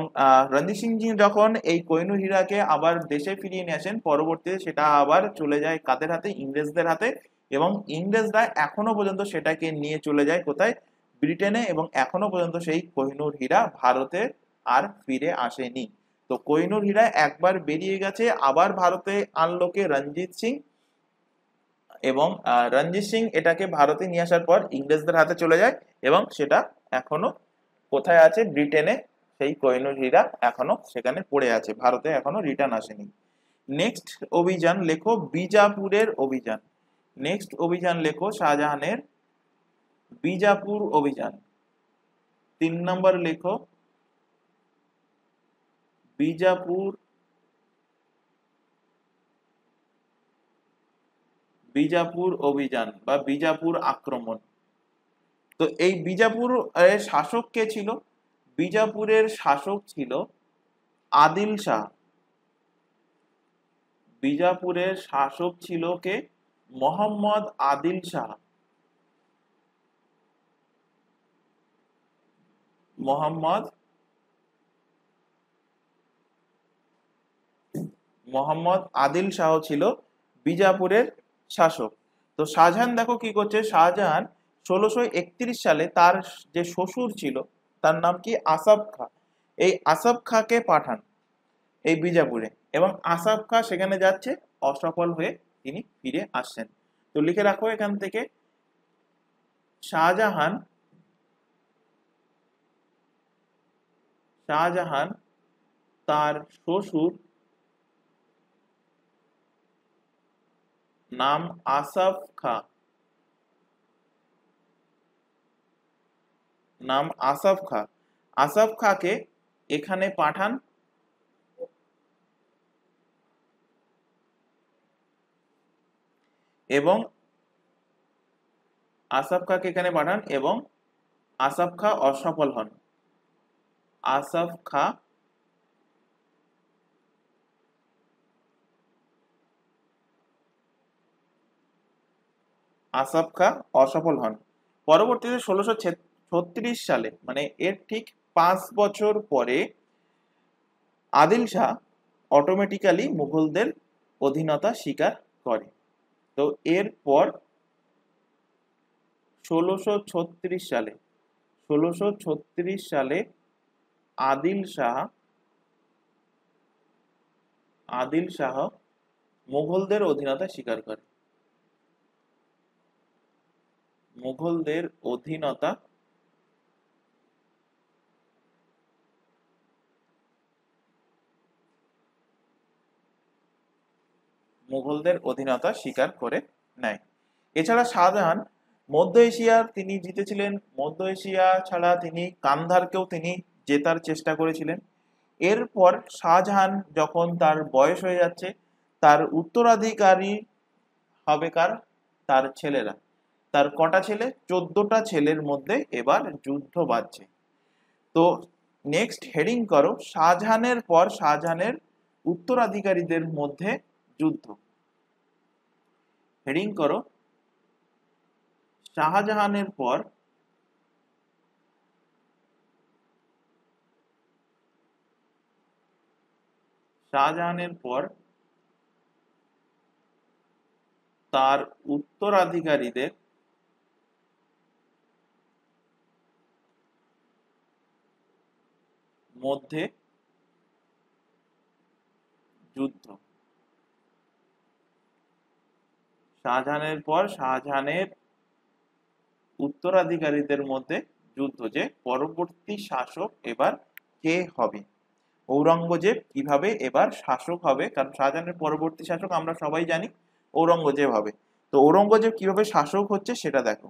রঞ্জিত সিং যখন এই কোহিনূর হীরাকে আবার দেশে ফিরিয়ে নিয়ে আসেন, পরবর্তীতে সেটা আবার চলে যায় কাদের হাতে? ইংরেজদের হাতে। এবং ইংরেজরা এখনো পর্যন্ত সেটাকে নিয়ে চলে যায় কোথায়, ব্রিটেনে, এবং এখনো পর্যন্ত সেই কোহিনূর হীরা ভারতে আর ফিরে আসেনি। তো কোহিনূর হীরা একবার বেরিয়ে গেছে, আবার ভারতে আনলো কে, রঞ্জিত সিং। এবং রঞ্জিত সিং এটাকে ভারতে নিয়ে আসার পর ইংরেজদের হাতে চলে যায়, এবং সেটা এখনো কোথায় আছে, ব্রিটেনে। সেই কোহিনূর হীরা এখনো সেখানে পড়ে আছে, ভারতে এখনো রিটার্ন আসেনি। নেক্সট অভিযান লেখো, বিজাপুরের অভিযান। নেক্সট অভিযান লেখো শাহজাহানের বিজাপুর অভিযান। 3 নম্বর লেখো বিজাপুর বিজাপুর অভিযান বা বিজাপুর আক্রমণ। তো এই বিজাপুর শাসক কে ছিল? বিজাপুরের শাসক ছিল আদিল শাহ। বিজাপুরের শাসক ছিল কে? মোহাম্মদ আদিল শাহ। মোহাম্মদ আদিল শাহ ছিল বিজাপুরের শাসক। তো শাহজাহান দেখো কি করছে, শাহজাহান 1631 সালে তার যে শ্বশুর ছিল, তার নাম কি, আসাফ খা। এই আসাফ খাকে পাঠান এই বিজাপুরে, এবং আসাফ খা সেখানে যাচ্ছে, অসফল হয়ে তিনি ফিরে আসছেন। তো লিখে রাখো এখান থেকে, শাহজাহান তার শ্বশুর নাম আসাফ খা, আসাফ খাকে এখানে পাঠান, এবং আসাফ খা অসফল হন। আসাফ খা অসফল হন। পরবর্তীতে 1636 সালে, মানে এর ঠিক 5 বছর পরে, আদিল শাহ অটোমেটিক্যালি মুঘলদের অধীনতা স্বীকার করে। তো এরপর 1636 সালে আদিল শাহ মুঘলদের অধীনতা স্বীকার করে। মুঘলদের অধীনতা স্বীকার করে নেয়। এছাড়া শাহজাহান মধ্য এশিয়ার তিনি জিতেছিলেন, মধ্য এশিয়া ছাড়া তিনি কান্ধারকেও তিনি জেতার চেষ্টা করেছিলেন। এরপর শাহজাহান যখন তার বয়স হয়ে যাচ্ছে, তার উত্তরাধিকারী হবে কার? তার ছেলেরা। তার কটা ছেলে? 14টা ছেলের মধ্যে এবার যুদ্ধ বাজছে। তো নেক্সট হেডিং করো, শাহজাহানের পর শাহজাহানের উত্তরাধিকারীদের মধ্যে যুদ্ধ। হেডিং করো, শাহজাহানের পর তার উত্তরাধিকারীদের মধ্যে যুদ্ধ। শাহজাহানের পর শাহজাহানের উত্তরাধিকারীদের মধ্যে যুদ্ধ, যে পরবর্তী শাসক এবার কে হবে। ঔরঙ্গজেব কিভাবে এবার শাসক হবে, কারণ শাহজাহানের পরবর্তী শাসক আমরা সবাই জানি ঔরঙ্গজেব হবে। তো ঔরঙ্গজেব কিভাবে শাসক হচ্ছে সেটা দেখো।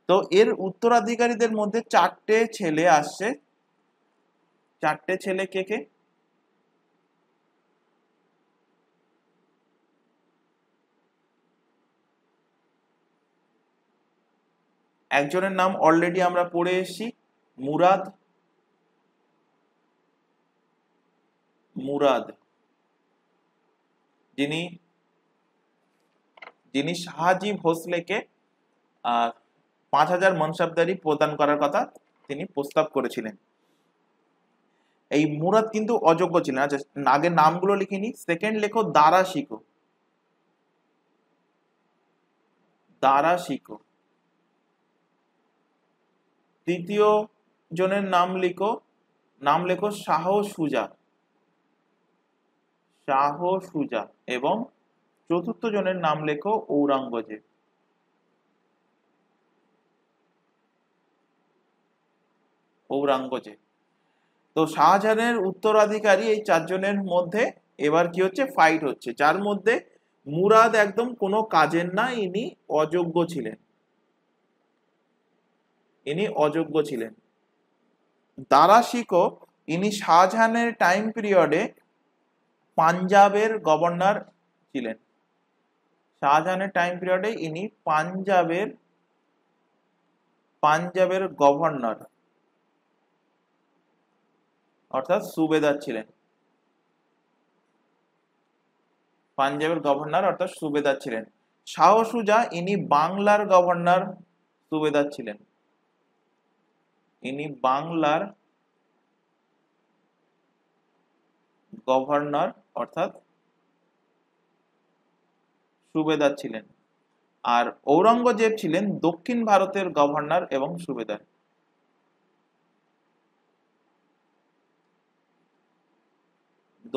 তো এর উত্তরাধিকারীদের মধ্যে 4টে ছেলে আসছে। 4টে ছেলে কে কে? একজনের নাম অলরেডি আমরা পড়ে এসেছি, মুরাদ, যিনি শাহজি ভোসলেকে 5000 মনসবদারি প্রদান করার কথা তিনি প্রস্তাব করেছিলেন। এই মুরাদ কিন্তু অযোগ্য ছিলেন। আচ্ছা, আগে নামগুলো লিখে নি। সেকেন্ড লেখো দারা শিখো। দারা শিখো। তৃতীয় জনের নাম লেখো শাহ সুজা, শাহ সুজা। এবং চতুর্থ জনের নাম লেখো ঔরঙ্গজেব, ঔরঙ্গজেব। তো শাহজাহানের উত্তরাধিকারী এই চারজনের মধ্যে এবার কি হচ্ছে, ফাইট হচ্ছে, যার মধ্যে মুরাদ একদম কোনো কাজের না, ইনি অযোগ্য ছিলেন, ইনি অযোগ্য ছিলেন। দারা শিকো ইনি শাহজাহানের টাইম পিরিয়ডে পাঞ্জাবের গভর্নর ছিলেন, শাহজাহানের টাইম পিরিয়ডে ইনি পাঞ্জাবের গভর্নর অর্থাৎ সুবেদার ছিলেন, পাঞ্জাবের গভর্নর অর্থাৎ সুবেদার ছিলেন। শাহ সুজা ইনি বাংলার গভর্নর সুবেদার ছিলেন, ইনি বাংলার গভর্নর অর্থাৎ সুবেদার ছিলেন। আর ঔরঙ্গজেব ছিলেন দক্ষিণ ভারতের গভর্নর এবং সুবেদার।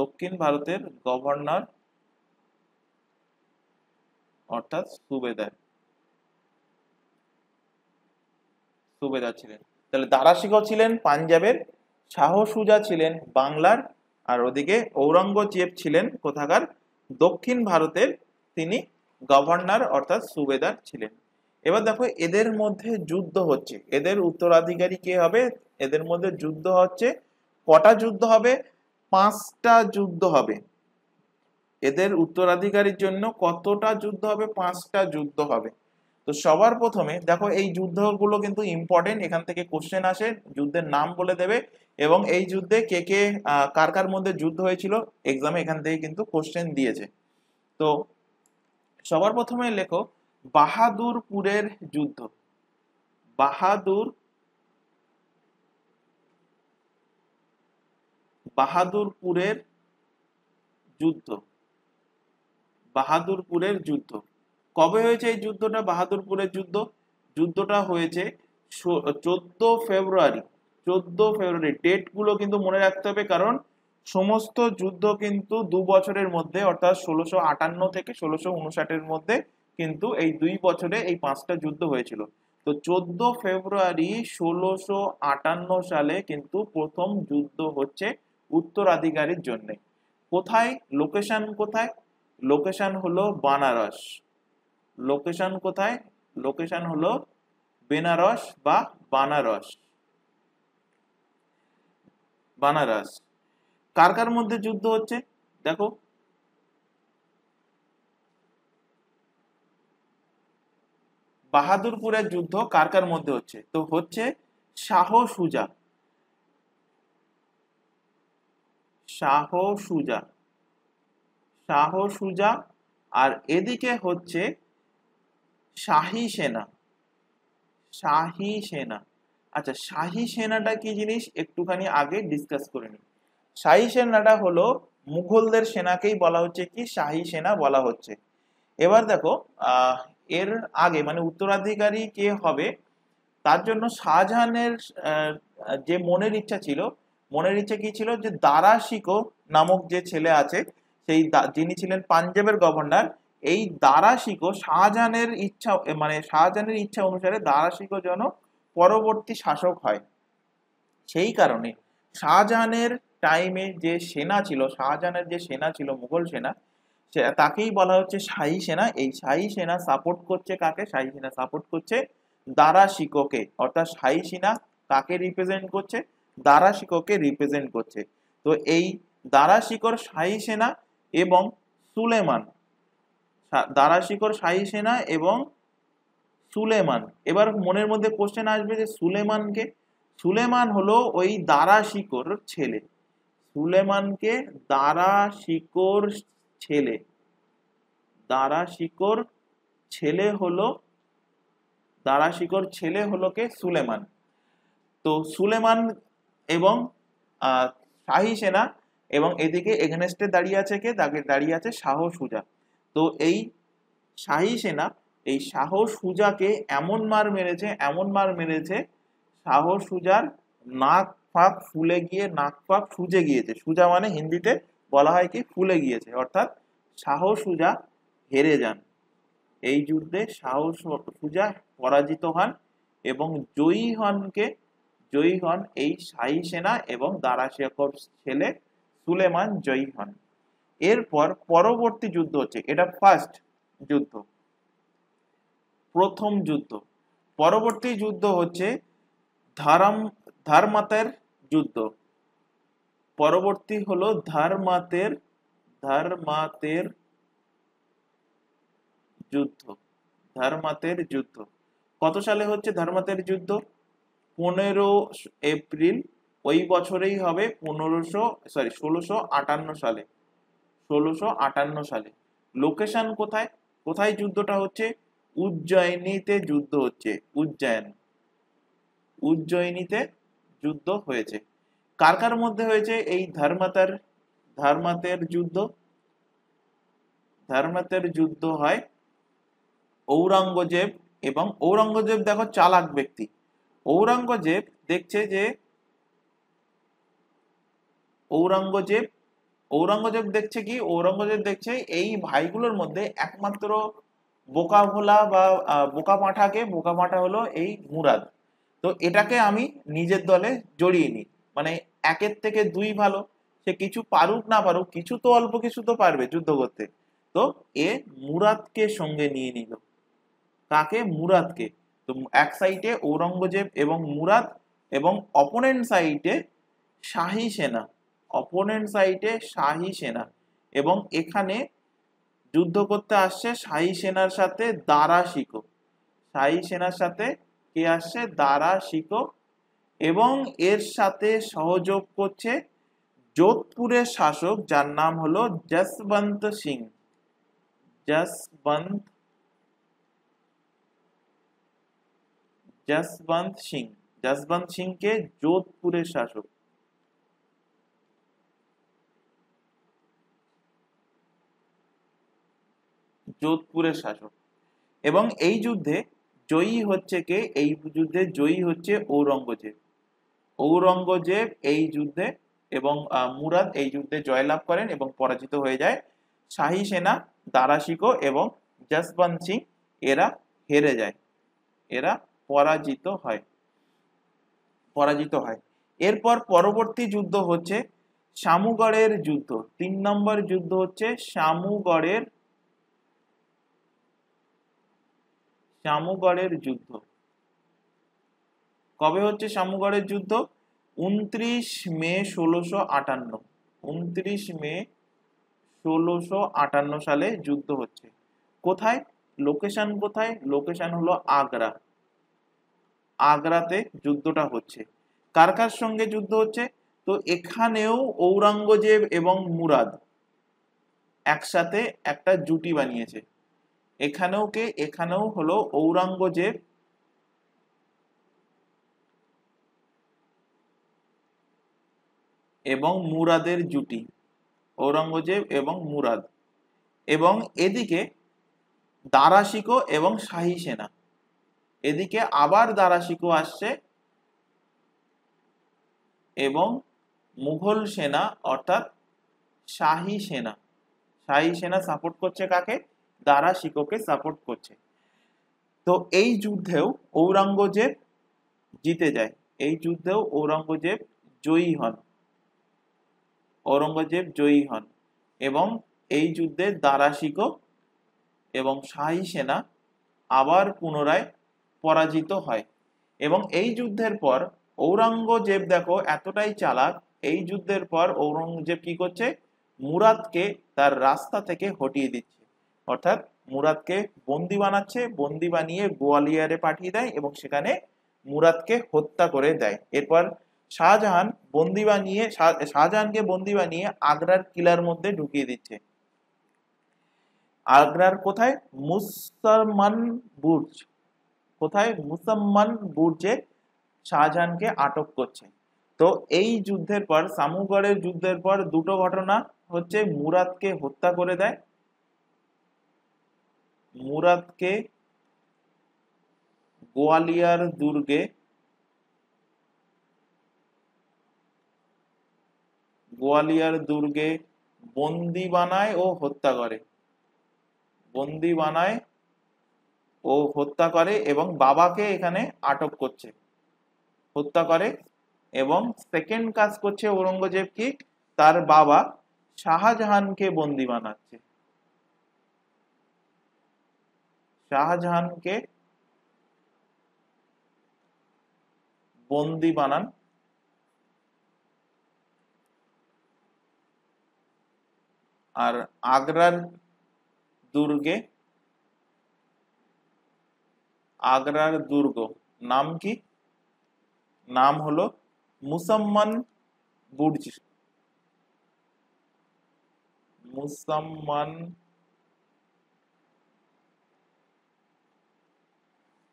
দক্ষিণ ভারতের গভর্নর অর্থাৎ সুবেদার ছিলেন। তাহলে দারা শিকো ছিলেন পাঞ্জাবের, শাহ সুজা ছিলেন বাংলার, আর ওদিকে ঔরঙ্গজেব ছিলেন কোথাকার, দক্ষিণ ভারতের, তিনি গভর্নর অর্থাৎ সুবেদার ছিলেন। এবার দেখো এদের মধ্যে যুদ্ধ হচ্ছে, এদের উত্তরাধিকারী কে হবে, এদের মধ্যে যুদ্ধ হচ্ছে। কটা যুদ্ধ হবে, 5টা যুদ্ধ হবে। এদের উত্তরাধিকারীর জন্য কতটা যুদ্ধ হবে, 5টা যুদ্ধ হবে। তো সবার প্রথমে দেখো এই যুদ্ধগুলো কিন্তু ইম্পর্টেন্ট, এখান থেকে কোশ্চেন আসে, যুদ্ধের নাম বলে দেবে এবং এই যুদ্ধে কে কে কার কার মধ্যে যুদ্ধ হয়েছিল, এক্সামে এখান থেকে কিন্তু কোশ্চেন দিয়েছে। তো সবার প্রথমে লেখো বাহাদুরপুরের যুদ্ধ, বাহাদুরপুরের যুদ্ধ, বাহাদুরপুরের যুদ্ধ। কবে হয়েছে এই যুদ্ধটা, বাহাদুরপুরের যুদ্ধ? যুদ্ধটা হয়েছে 14 ফেব্রুয়ারি। 14 ফেব্রুয়ারি, ডেট গুলো কিন্তু মনে রাখতে হবে, কারণ সমস্ত যুদ্ধ কিন্তু 2 বছরের মধ্যে, অর্থাৎ 1658 থেকে 1659 মধ্যে কিন্তু এই 2 বছরে এই 5টা যুদ্ধ হয়েছিল। তো 14 ফেব্রুয়ারি 1658 সালে কিন্তু প্রথম যুদ্ধ হচ্ছে উত্তরাধিকারীর জন্য। কোথায়, লোকেশন কোথায়? লোকেশন হলো বানারস। লোকেশন কোথায়? লোকেশন হলো বেনারস বা বানারস, বানারস। কার কার মধ্যে যুদ্ধ হচ্ছে দেখো, বাহাদুরপুরের যুদ্ধ কার কার মধ্যে হচ্ছে, তো হচ্ছে শাহ সুজা, শাহ সুজা, শাহ সুজা, আর এদিকে হচ্ছে শাহী সেনা, শাহী সেনা। আচ্ছা, শাহী সেনাটা কি জিনিস একটুখানি আগে ডিসকাস করে নিই। শাহী সেনাটা হলো মুঘলদের সেনাকেই বলা হচ্ছে কি শাহী সেনা বলা হচ্ছে। এবার দেখো এর আগে মানে উত্তরাধিকারী কে হবে, তার জন্য শাহজাহানের যে মনের ইচ্ছা ছিল, মনের ইচ্ছা কি ছিল, যে দারা শিকো নামক যে ছেলে আছে, সেই যিনি ছিলেন পাঞ্জাবের গভর্নর, এই দারা শিকো শাহজাহানের ইচ্ছা, মানে শাহজাহানের ইচ্ছা অনুসারে দারা শিকো যেন পরবর্তী শাসক হয়। সেই কারণে শাহজাহানের টাইমে যে সেনা ছিল, শাহজাহানের যে সেনা ছিল মুঘল সেনা, তাকেই বলা হচ্ছে শাহী সেনা। এই শাহী সেনা সাপোর্ট করছে কাকে, শাহী সেনা সাপোর্ট করছে দারা শিকোকে, অর্থাৎ শাহী সেনা কাকে রিপ্রেজেন্ট করছে, দারা শিকোকে রিপ্রেজেন্ট করছে। তো এই দারা শিকোর শাহী সেনা এবং সুলেমান, দারা শিকোর শাহী সেনা এবং সুলেমান। এবার মনের মধ্যে কোশ্চেন আসবে যে সুলেমানকে, সুলেমান হলো ওই দারা শিকোর ছেলে, সুলেমানকে দারা শিকোর ছেলে, দারা শিকোর ছেলে হলো, দারা শিকোর ছেলে হলো কে, সুলেমান। তো সুলেমান এবং শাহী সেনা, এবং এদিকে এগেনস্টে দাঁড়িয়ে আছে কে, দাঁড়িয়ে আছে শাহ সুজা। তো এই শাহী সেনা এই শাহ সুজাকে এমন মার মেরেছে শাহ সুজার নাক ফাক ফুলে গিয়ে নাক ফাক সুজে গিয়েছে। সুজা মানে হিন্দিতে বলা হয় কি ফুলে গিয়েছে, অর্থাৎ শাহ সুজা হেরে যান। এই যুদ্ধে শাহ সুজা পরাজিত হন এবং জয়ী হন এই শাহী সেনা এবং দারা শিকোর ছেলে সুলেমান জয়ী হন। এরপর পরবর্তী যুদ্ধ হচ্ছে, এটা ফার্স্ট যুদ্ধ, প্রথম যুদ্ধ। পরবর্তী যুদ্ধ হচ্ছে ধারমাতের যুদ্ধ। পরবর্তী হলো ধারমাতের যুদ্ধ। ধারমাতের যুদ্ধ কত সালে হচ্ছে? ধারমাতের যুদ্ধ 15 এপ্রিল ওই বছরেই হবে, 1658 সালে। 1658 সালে। লোকেশন কোথায়? কোথায় যুদ্ধটা হচ্ছে? উজ্জয়িনীতে যুদ্ধ হচ্ছে। উজ্জয়িনীতে যুদ্ধ হয়েছে। কার কার মধ্যে হয়েছে এই ধারমাতের যুদ্ধ? ধারমাতের যুদ্ধ হয় ঔরঙ্গজেব এবং ঔরঙ্গজেব দেখো চালাক ব্যক্তি। ঔরঙ্গজেব দেখছে যে ঔরঙ্গজেব দেখছে এই ভাইগুলোর মধ্যে একমাত্র বোকা ভোলা বা বোকা পাঁঠা হলো এই মুরাদ। তো এটাকে আমি নিজের দলে জড়িয়ে নিই, মানে একের থেকে দুই ভালো, সে কিছু পারুক না পারুক কিছু তো অল্প কিছু তো পারবে যুদ্ধ করতে। তো এ মুরাদকে সঙ্গে নিয়ে নিল। কাকে? মুরাদকে। তো এক সাইডে ঔরঙ্গজেব এবং মুরাদ এবং অপোনেন্ট সাইডে শাহী সেনা এবং এখানে যুদ্ধ করতে আসছে শাহী সেনার সাথে দারা শিকো। শাহী সেনার সাথে কে আসছে? দারা শিকো। এবং এর সাথে সহযোগ করছে যোধপুরের শাসক, যার নাম হলো যশবন্ত সিং। যশবন্ত সিংকে যোধপুরের শাসক। এবং এই যুদ্ধে জয়ী হচ্ছে কে? এই যুদ্ধে জয়ী হচ্ছে ঔরঙ্গজেব এই যুদ্ধে, এবং মুরাদ এই যুদ্ধে জয়লাভ করেন এবং পরাজিত হয়ে যায়। শাহী সেনা, দারা শিকো এবং যশবন্ত সিং এরা হেরে যায়, এরা পরাজিত হয়। এরপর পরবর্তী যুদ্ধ হচ্ছে শামুগড়ের যুদ্ধ। 3 নম্বর যুদ্ধ হচ্ছে শামুগড়ের যুদ্ধ। কবে হচ্ছে শামুগড়ের যুদ্ধ? 29 মে 1658। 29 মে 1658 সালে যুদ্ধ হচ্ছে। কোথায়? লোকেশন কোথায়? লোকেশন হলো আগ্রাতে যুদ্ধটা হচ্ছে। কার কার সঙ্গে যুদ্ধ হচ্ছে? তো এখানেও ঔরঙ্গজেব এবং মুরাদ একসাথে একটা জুটি বানিয়েছে। এখানেও হলো ঔরঙ্গজেব এবং মুরাদের জুটি। ঔরঙ্গজেব এবং মুরাদ। এবং এদিকে দারা শিকো এবং শাহী সেনা, এদিকে আবার দারা শিকো আসছে এবং মুঘল সেনা অর্থাৎ শাহী সেনা সাপোর্ট করছে কাকে? দারা শিকোকে সাপোর্ট করছে। তো এই যুদ্ধেও ঔরঙ্গজেব জিতে যায়। এই যুদ্ধেও ঔরঙ্গজেব জয়ী হন এবং এই যুদ্ধে দারা শিকো এবং শাহী সেনা আবার পুনরায় পরাজিত হয়। এবং এই যুদ্ধের পর ঔরঙ্গজেব দেখো এতটাই চালাক, এই যুদ্ধের পর ঔরঙ্গজেব কি করছে? মুরাদকে তার রাস্তা থেকে হটিয়ে দিচ্ছে, অর্থাৎ মুরাদকে বন্দি বানাচ্ছে, বন্দি বানিয়ে গোয়ালিয়রে পাঠিয়ে দেয় এবং সেখানে মুরাদকে হত্যা করে দেয়। এরপর শাহজাহানকে বন্দি বানিয়ে আগ্রার কিলার মধ্যে ঢুকিয়ে দিচ্ছে। আগ্রার কোথায়? মুসম্মান বুর্জে শাহজাহানকে আটক করছে। তো এই যুদ্ধের পর, শামুগড়ের যুদ্ধের পর দুটো ঘটনা হচ্ছে, মুরাদকে হত্যা করে দেয়, গোয়ালিয়র দুর্গে বন্দি বানায় ও হত্যা করে এবং বাবাকে এখানে আটক করছে, হত্যা করে। এবং সেকেন্ড কাজ করছে ঔরঙ্গজেব কি, তার বাবা শাহজাহানকে বন্দি বানাচ্ছে, শাহজাহানকে বন্দি বানান। আর আগ্রার দুর্গ নাম কি, নাম হলো মুসাম্মান বুর্জ,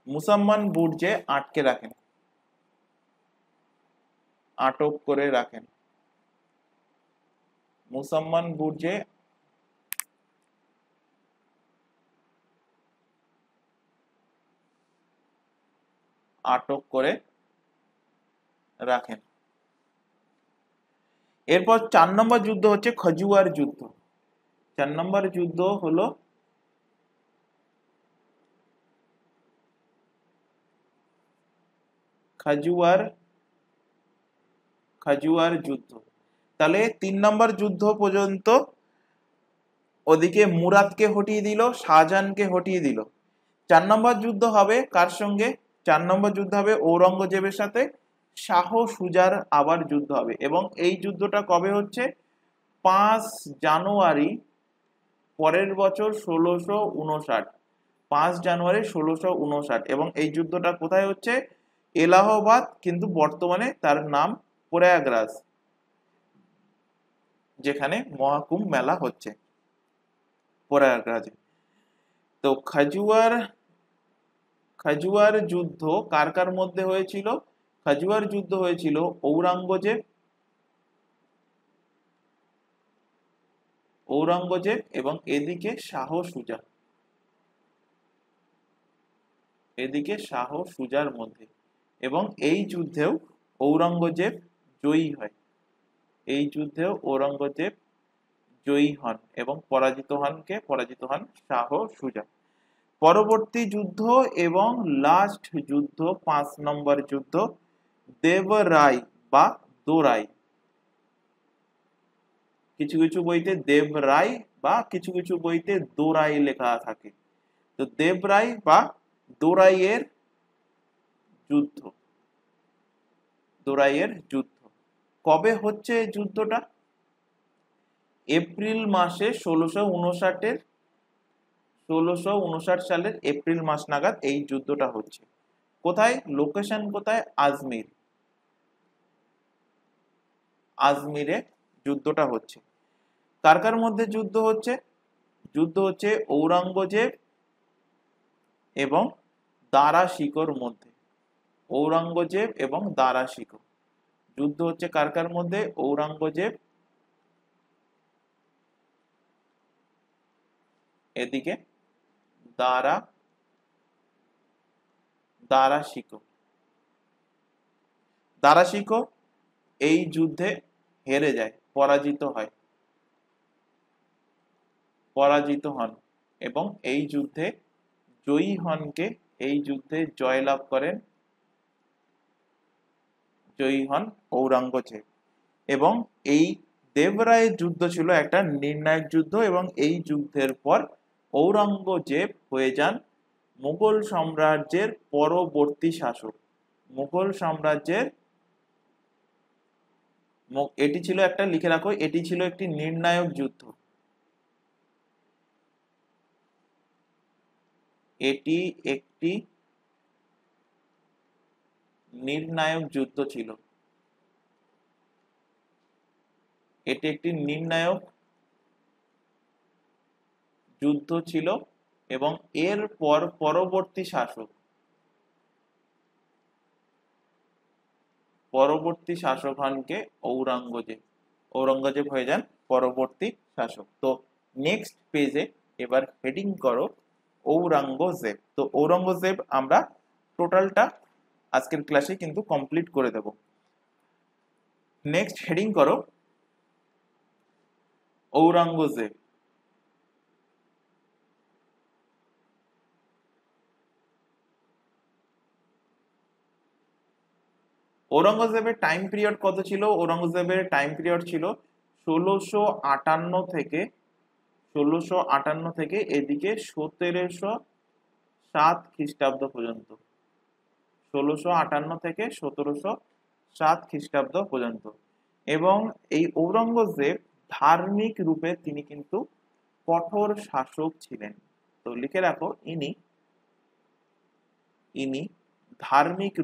মুসাম্মান বুর্জে আটক করে রাখেন, মুসাম্মান বুর্জে আটক করে রাখেন। এরপর 4 নম্বর যুদ্ধ হচ্ছে খাজুয়ার যুদ্ধ। 4 নম্বর যুদ্ধ হলো খাজুয়ার যুদ্ধ। তাহলে 3 নম্বর যুদ্ধ পর্যন্ত ওদিকে মুরাদকে হটিয়ে দিল, শাহজাহানকে হটিয়ে দিল। 4 নম্বর যুদ্ধ হবে কার সঙ্গে, 4 নম্বর যুদ্ধ হবে ঔরঙ্গজেবের সাথে, শাহ সুজার আবার যুদ্ধ হবে। এবং এই যুদ্ধটা কবে হচ্ছে, 5 জানুয়ারি পরের বছর 1659, 5 জানুয়ারি 1659। এবং এই যুদ্ধটা কোথায় হচ্ছে, এলাহাবাদ, কিন্তু বর্তমানে তার নাম প্রয়াগরাজ, যেখানে মহাকুম্ভ মেলা হচ্ছে প্রয়াগরাজে। তো খাজুয়ার যুদ্ধ কার কার মধ্যে হয়েছিল, খাজুয়ার যুদ্ধ হয়েছিল ঔরঙ্গজেব এবং এদিকে শাহ সুজার মধ্যে। এবং এই যুদ্ধেও ঔরঙ্গজেব জয়ী হয়, এই যুদ্ধেও ঔরঙ্গজেব জয়ী হন এবং পরাজিত হন শাহ সুজা। পরবর্তী যুদ্ধ এবং লাস্ট যুদ্ধ 5 নম্বর যুদ্ধ দেবরাই বা দোরাই, কিছু কিছু বইতে দেবরাই বা কিছু কিছু বইতে দোরাই লেখা থাকে। তো দেবরাই বা দোরাইয়ের যুদ্ধ কবে হচ্ছে যুদ্ধটা, এপ্রিল মাসে 1659 সালের এপ্রিল মাস নাগাদ এই যুদ্ধটা হচ্ছে। কোথায়, লোকেশন কোথায়, আজমিরে যুদ্ধটা হচ্ছে। কার কার মধ্যে যুদ্ধ হচ্ছে, ঔরঙ্গজেব এবং দারা শিকোর মধ্যে, যুদ্ধ হচ্ছে কার কার মধ্যে, ঔরঙ্গজেব এদিকে দারা শিকো এই যুদ্ধে হেরে যায়, পরাজিত হন এবং এই যুদ্ধে জয়লাভ করেন ঔরঙ্গজেব। এবং এই দেবরায়ের যুদ্ধ ছিল একটা নির্ণায়ক যুদ্ধ এবং এই যুদ্ধের পর ঔরঙ্গজেব হয়ে যান মুঘল সাম্রাজ্যের পরবর্তী শাসক। এটি ছিল একটা, লিখে রাখো, এটি ছিল একটি নির্ণায়ক যুদ্ধ, এটি একটি নির্ণায়ক যুদ্ধ ছিল, এবং এরপর পরবর্তী শাসক হন কে, ঔরঙ্গজেব হয়ে যান পরবর্তী শাসক। তো নেক্সট পেজে এবার হেডিং করো ঔরঙ্গজেব। তো ঔরঙ্গজেব আমরা টোটালটা আজকের ক্লাসে কিন্তু কমপ্লিট করে দেব। নেক্সট হেডিং করো ঔরঙ্গজেব। ঔরঙ্গজেবের টাইম পিরিয়ড কত ছিল? ঔরঙ্গজেবের টাইম পিরিয়ড ছিল 1658 থেকে এদিকে 1707 খ্রিস্টাব্দ পর্যন্ত। 1658 থেকে 1707 খ্রিস্টাব্দ পর্যন্ত। এবং এই ঔরঙ্গজেব ধার্মিক রূপে তিনি কিন্তু কঠোর শাসক ছিলেন। তো লিখে রাখো, ইনি ধার্মিক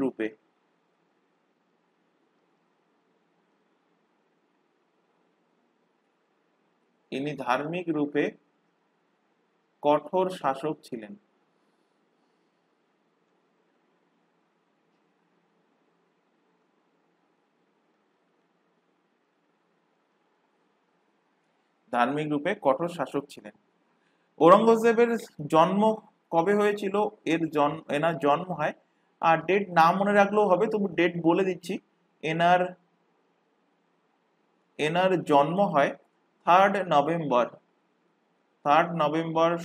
রূপে কঠোর শাসক ছিলেন। ধার্মিক রূপে কঠোর শাসক ছিলেন। ঔরঙ্গজেবের জন্ম কবে হয়েছিল? এনার জন্ম হয়, আর ডেট না মনে রাখলেও হবে, তবু ডেট বলে দিচ্ছি। এনার জন্ম হয় 3 নভেম্বর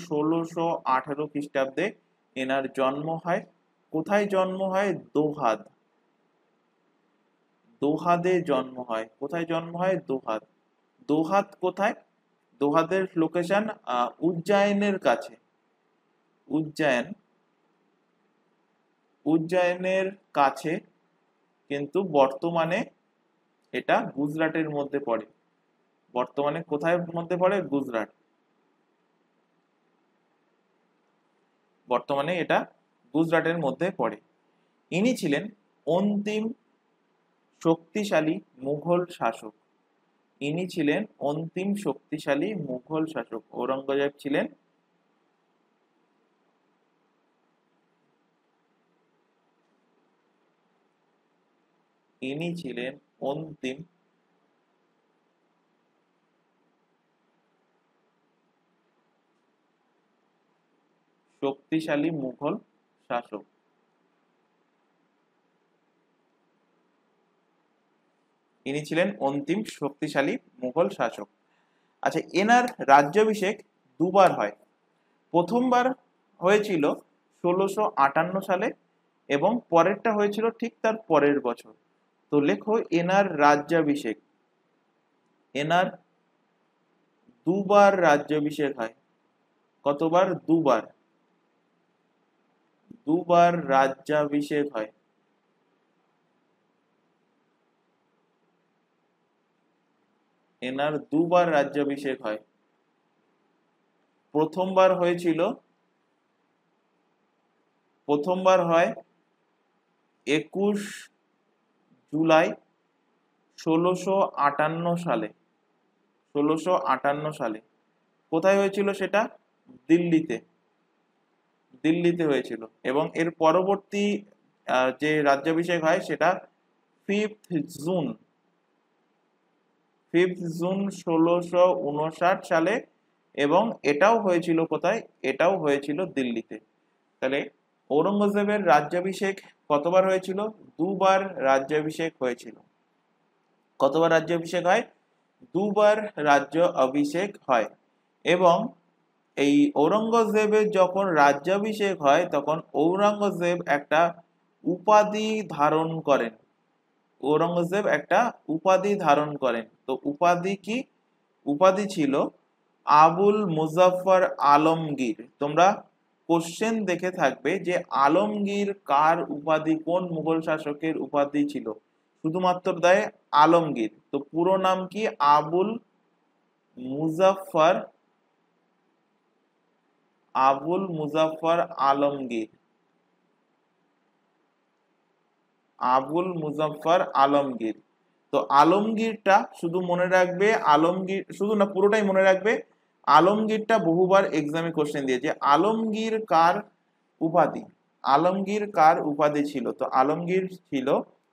1618 খ্রিস্টাব্দে এনার জন্ম হয়। কোথায় জন্ম হয়? দোহাদে জন্ম হয়। কোথায় জন্ম হয়? দোহাদ কোথায়? দোহাদের লোকেশন উজ্জয়নের কাছে। উজ্জয়নের কাছে, কিন্তু বর্তমানে এটা গুজরাটের মধ্যে পড়ে। বর্তমানে কোথায় মধ্যে পড়ে? গুজরাট। বর্তমানে এটা গুজরাটের মধ্যে পড়ে। ইনি ছিলেন অন্তিম শক্তিশালী মুঘল শাসক। ঔরঙ্গজেব ছিলেন অন্তিম শক্তিশালী মুঘল শাসক। আচ্ছা, এনার রাজ্যাভিষেক দুবার হয়। প্রথমবার হয়েছিল 1658 সালে এবং পরেরটা হয়েছিল ঠিক তার পরের বছর। তো লেখো এনার দুবার রাজ্যাভিষেক হয়। কতবার? দুবার রাজ্যাভিষেক হয়। এনার দুবার রাজ্যাভিষেক হয়। প্রথমবার হয় 21 জুলাই 1658 সালে। কোথায় হয়েছিল সেটা? দিল্লিতে হয়েছিল। এবং এর পরবর্তী যে রাজ্যাভিষেক হয় সেটা 5th জুন 1659 সালে, এবং এটাও হয়েছিল কোথায়? এটাও হয়েছিল দিল্লিতে। তাহলে ঔরঙ্গজেবের রাজ্যাভিষেক কতবার হয়েছিল? দুবার রাজ্যাভিষেক হয়েছিল। কতবার রাজ্যাভিষেক হয়? দুবার রাজ্যাভিষেক হয়। এবং এই ঔরঙ্গজেবের যখন রাজ্যাভিষেক হয় তখন ঔরঙ্গজেব একটা উপাধি ধারণ করেন। তো উপাধি কি? উপাধি ছিল আবুল মুজাফফর আলমগীর। তোমরা কোশ্চেন দেখে থাকবে যে আলমগীর কার উপাধি, কোন মুঘল শাসকের উপাধি ছিল? শুধুমাত্র দেয় আলমগীর। তো পুরো নাম কি? আবুল মুজাফফর আলমগীর। তো আলমগীরটা শুধু মনে রাখবে, শুধু না, পুরোটাই মনে রাখবে। আলমগীরটা বহুবার এক্সামে কোশ্চেন দিয়েছে। আলমগীর কার উপাধি ছিল? তো আলমগীর ছিল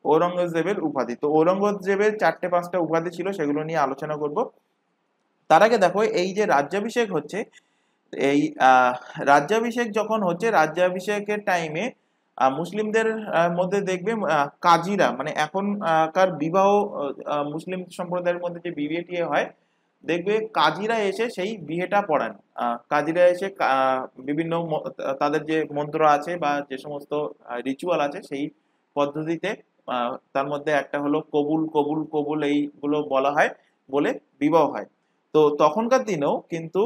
ঔরঙ্গজেবের উপাধি। তো ঔরঙ্গজেবের 4-5টা উপাধি ছিল, সেগুলো নিয়ে আলোচনা করব। তার আগে দেখো, এই যে রাজ্যাভিষেক হচ্ছে, এই রাজ্যাভিষেক যখন হচ্ছে, রাজ্যাভিষেকের টাইমে মুসলিমদের মধ্যে দেখবে কাজীরা, মানে এখনকার বিবাহ মুসলিম সম্প্রদায়ের মধ্যে যে বিয়ে টিয়ে হয়, দেখবে কাজীরা এসে সেই বিয়েটা পড়ান। কাজীরা এসে বিভিন্ন তাদের যে মন্ত্র আছে বা যে সমস্ত রিচুয়াল আছে সেই পদ্ধতিতে তার মধ্যে একটা হলো কবুল কবুল কবুল এইগুলো বলা হয়, বলে বিবাহ হয়। তো তখনকার দিনেও কিন্তু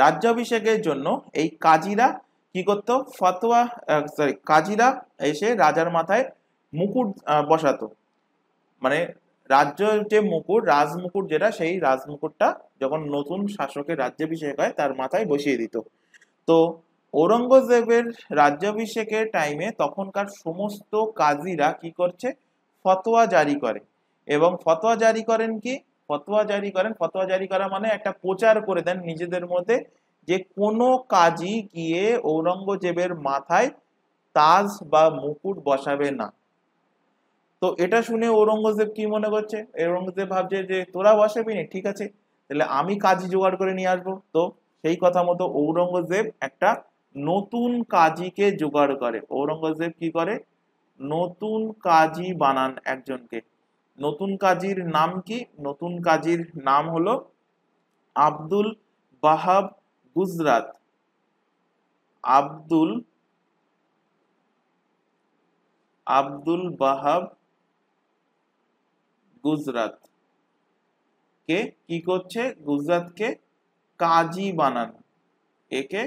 রাজ্যাভিষেকের জন্য এই কাজীরা কি করতো, ফতোয়া কাজীরা এসে রাজার মাথায় মুকুট বসাতো, মানে রাজ্যের যে মুকুট, রাজমুকুট যেটা, সেই রাজমুকুটটা যখন নতুন শাসকের রাজ্যাভিষেক হয় তার মাথায় বসিয়ে দিত। তো ঔরঙ্গজেবের রাজ্যাভিষেকের টাইমে তখনকার সমস্ত কাজীরা কি করছে, ফতোয়া জারি করে। এবং ফতোয়া জারি করেন কি, ফতোয়া জারি করা মানে একটা প্রচার করে দেন নিজেদের মধ্যে, যে কোনো কাজী গিয়ে ঔরঙ্গজেবের মাথায় তাজ বা মুকুট বসাবে না। তো এটা শুনে ঔরঙ্গজেব কি মনে করছে, ঔরঙ্গজেব ভাবছে যে তোরা বসাবি না, ঠিক আছে, তাহলে আমি কাজী জোগাড় করে নিয়ে আসবো। তো সেই কথা মতো ঔরঙ্গজেব একটা নতুন কাজীকে জোগাড় করে। ঔরঙ্গজেব কি করে, নতুন কাজী বানান একজনকে। নতুন কাজীর নাম কি, নতুন কাজীর নাম হলো আব্দুল বাহাব গুজরাত। আব্দুল বাহাব গুজরাত কে কি করছে, গুজরাতকে কাজী বানান। একে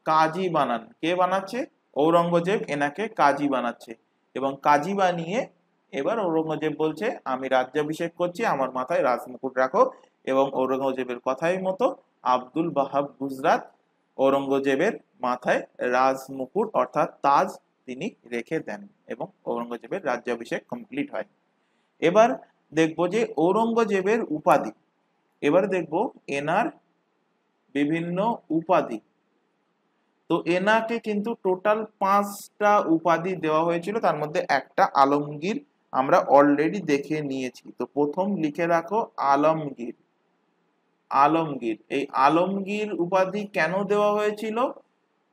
কাজী বানান, কে বানাচ্ছে, ঔরঙ্গজেব এনাকে কাজী বানাচ্ছে। এবং কাজী বানিয়ে এবার ঔরঙ্গজেব বলছে আমি রাজ্যাভিষেক করছি, আমার মাথায় রাজমুকুট রাখো। এবং ঔরঙ্গজেবের কথাই মতো আব্দুল বাহাব গুজরাত ঔরঙ্গজেবের মাথায় রাজমুকুট অর্থাৎ তাজ তিনি রেখে দেন এবং ঔরঙ্গজেবের রাজ্যাভিষেক কমপ্লিট হয়। এবার দেখবো যে ঔরঙ্গজেবের উপাধি, এবার দেখবো এনার বিভিন্ন উপাধি। তো এনাকে কিন্তু টোটাল 5টা উপাধি দেওয়া হয়েছিল, তার মধ্যে একটা আলমগীর আমরা অলরেডি দেখে নিয়েছি। তো প্রথম লিখে রাখো আলমগীর। এই আলমগীর উপাধি কেন দেওয়া হয়েছিল,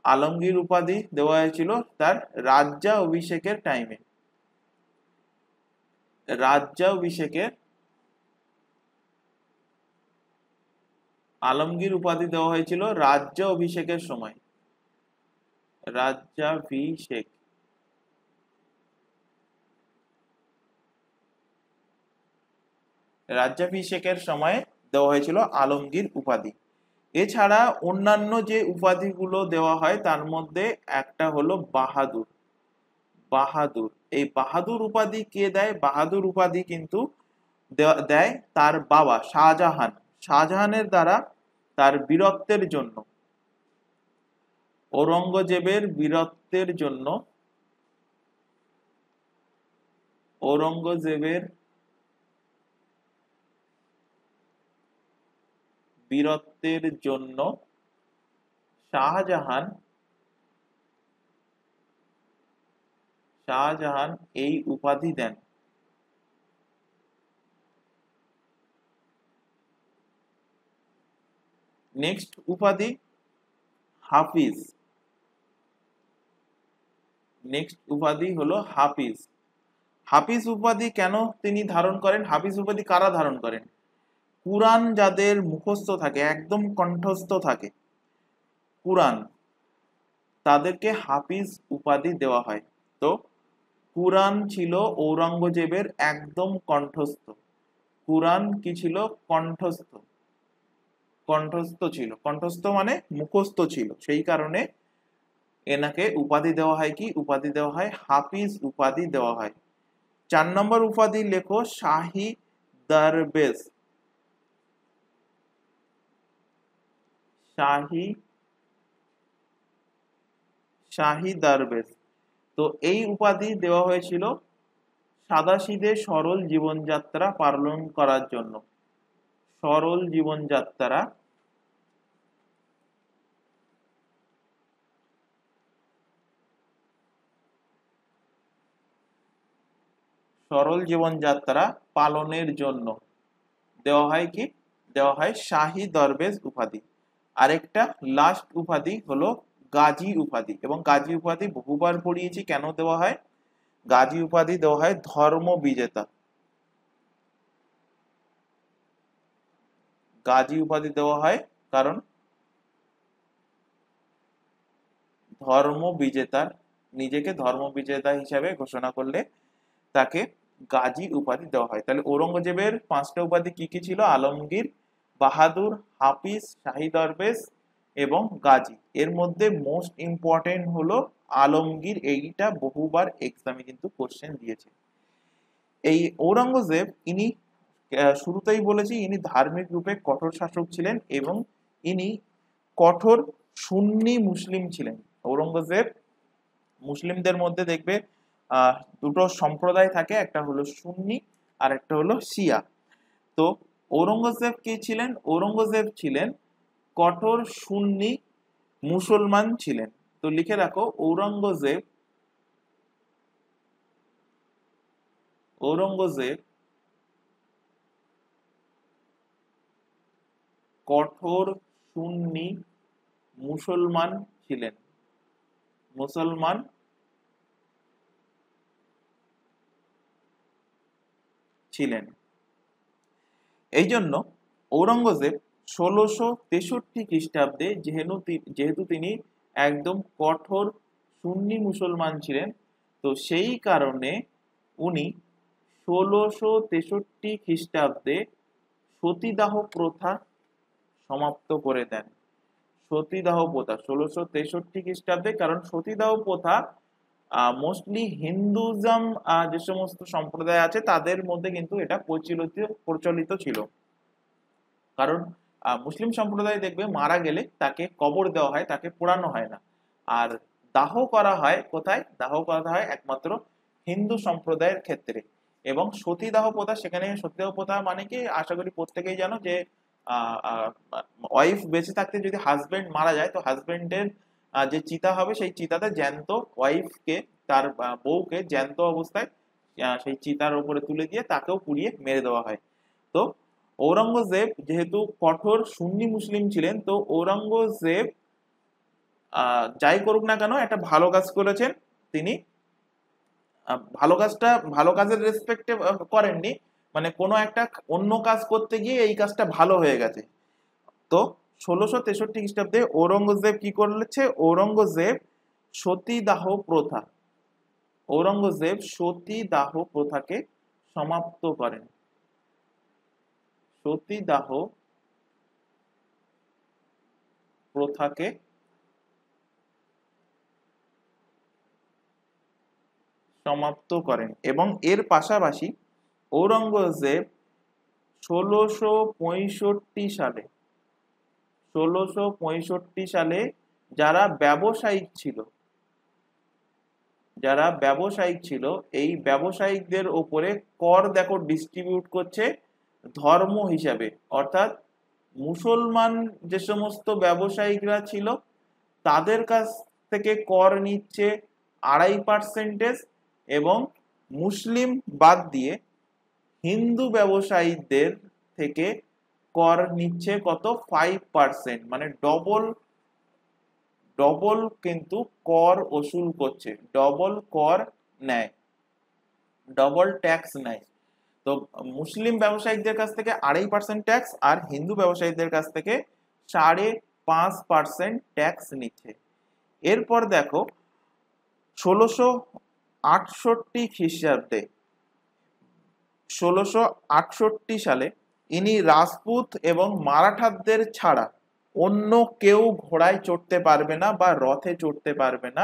আলমগীর উপাধি দেওয়া হয়েছিল তার রাজ্যাভিষেকের টাইমে। আলমগীর উপাধি দেওয়া হয়েছিল রাজ্যাভিষেকের সময়। রাজ্যাভিষেকের সময় দেওয়া হয়েছিল আলমগীর উপাধি। এছাড়া অন্যান্য যে উপাধিগুলো দেওয়া হয় তার মধ্যে একটা হলো বাহাদুর। এই বাহাদুর উপাধি কে দেয়, বাহাদুর উপাধি কিন্তু দেয় তার বাবা শাহজাহান। শাহজাহানের দ্বারা তার বীরত্বের জন্য, ঔরঙ্গজেবের বীরত্বের জন্য, শাহজাহান এই উপাধি দেন। নেক্সট উপাধি হাফিজ। হাফিজ উপাধি কেন তিনি ধারণ করেন, হাফিজ উপাধি কারা ধারণ করেন, কুরআন যাদের মুখস্থ থাকে, একদম কণ্ঠস্থ থাকে কুরআন, তাদেরকে হাফিজ উপাধি দেওয়া হয়। তো কুরআন ছিল ঔরঙ্গজেবের একদম কণ্ঠস্থ। কুরআন কি ছিল, কণ্ঠস্থ মানে মুখস্থ ছিল, সেই কারণে এনাকে উপাধি দেওয়া হয় কি, উপাধি দেওয়া হয় হাফিজ উপাধি দেওয়া হয়। 4 নম্বর উপাধি লেখো শাহী দরবেশ। শাহী দরবেশ, তো এই উপাধি দেওয়া হয়েছিল সাদাসিধে সরল জীবনযাত্রা পালন করার জন্য। সরল জীবনযাত্রা পালনের জন্য দেওয়া হয় কি, দেওয়া হয় শাহী দরবেশ উপাধি। আরেকটা লাস্ট উপাধি হলো গাজী উপাধি, এবং গাজী উপাধি বহুবার পড়িয়েছি। কেন দেওয়া হয়? গাজী উপাধি দেওয়া হয় ধর্ম বিজেতা। গাজী উপাধি দেওয়া হয় কারণ ধর্ম বিজেতার, নিজেকে ধর্ম বিজেতা হিসাবে ঘোষণা করলে তাকে গাজী উপাধি দেওয়া হয়। তাহলে ঔরঙ্গজেবের 5টা উপাধি কি কি ছিল? আলমগীর, বাহাদুর, হাফিজ, শাহী দরবেশ এবং গাজী। এর মধ্যে মোস্ট ইম্পর্টেন্ট হলো আলমগীর। এইটা বহুবার এক্সামে কিন্তু কোশ্চেন দিয়েছে। এই ঔরঙ্গজেব ইনি শুরুতেই বলেছি ইনি ধার্মিক রূপে কঠোর শাসক ছিলেন এবং ইনি কঠোর সুন্নি মুসলিম ছিলেন। ঔরঙ্গজেব মুসলিমদের মধ্যে দেখবে দুটো সম্প্রদায় থাকে, একটা হলো সুন্নি আর একটা হলো শিয়া। তো ঔরঙ্গজেব কি ছিলেন? ঔরঙ্গজেব ছিলেন কঠোর সুন্নি মুসলমান ছিলেন। তো লিখে রাখো, ঔরঙ্গজেব কঠোর সুন্নি মুসলমান ছিলেন। মুসলমান ছিলেন। এই জন্য ঔরঙ্গজেব 1663 খ্রিস্টাব্দে যেহেতু তিনি একদম কঠোর সুন্নি মুসলমান ছিলেন, তো সেই কারণে উনি 1663 খ্রিস্টাব্দে সতীদাহ প্রথা সমাপ্ত করে দেন। সতীদাহ প্রথা 1663 খ্রিস্টাব্দে, কারণ সতীদাহ প্রথা মোস্টলি হিন্দুজম যে সমস্ত সম্প্রদায় আছে তাদের মধ্যে কিন্তু এটা প্রচলিত ছিল। কারণ মুসলিম সম্প্রদায় দেখবে মারা গেলে তাকে কবর দেওয়া হয়, তাকে পোড়ানো হয় না। আর দাহ করা হয় কোথায়? দাহ করা হয় একমাত্র হিন্দু সম্প্রদায়ের ক্ষেত্রে। এবং সতীদাহ প্রথা, সেখানে সতীদাহ প্রথা মানে কি আশা করি প্রত্যেকেই জানো যে ওয়াইফ বেঁচে থাকতে যদি হাজবেন্ড মারা যায়, তো হাজবেন্ডের যে চিতা হবে সেই চিতাতে জ্যান্ত ওয়াইফকে, তার বউকে জ্যান্ত অবস্থায় সেই চিতার উপরে তুলে দিয়ে তাকেও পুড়িয়ে মেরে দেওয়া হয়। তো ঔরঙ্গজেব যেহেতু কঠোর সুন্নি মুসলিম ছিলেন, তো ঔরঙ্গজেব যাই করুক না কেন একটা ভালো কাজ করেছেন। তিনি ভালো কাজের রেসপেক্টে করেননি, মানে কোনো একটা অন্য কাজ করতে গিয়ে এই কাজটা ভালো হয়ে গেছে। তো 1663 খ্রিস্টাব্দে ঔরঙ্গজেব কি করেছে? ঔরঙ্গজেব সতীদাহ প্রথাকে সমাপ্ত করেন। সতীদাহ প্রথাকে সমাপ্ত করেন এবং এর পাশাপাশি ঔরঙ্গজেব 1665 সালে যারা ব্যবসায়িক ছিল এই ব্যবসায়িকদের ওপরে কর দেখো ডিস্ট্রিবিউট করছে ধর্ম হিসাবে। অর্থাৎ মুসলমান যে সমস্ত ব্যবসায়িকরা ছিল তাদের কাছ থেকে কর নিচ্ছে 2.5%, এবং মুসলিম বাদ দিয়ে হিন্দু ব্যবসায়ীদের থেকে কর নিচ্ছে কত? 5%। মানে ডবল কিন্তু কর ওসুল করছে, ডবল কর নেয়, ডবল ট্যাক্স নেয়। তো মুসলিম ব্যবসায়ীদের কাছ থেকে 2.5% ট্যাক্স আর হিন্দু ব্যবসায়ীদের কাছ থেকে 5.5% ট্যাক্স নিচ্ছে। এরপর দেখো 1668 সালে ইনি রাজপুত এবং মারাঠাদের ছাড়া অন্য কেউ ঘোড়ায় চড়তে পারবে না বা রথে চড়তে পারবে না,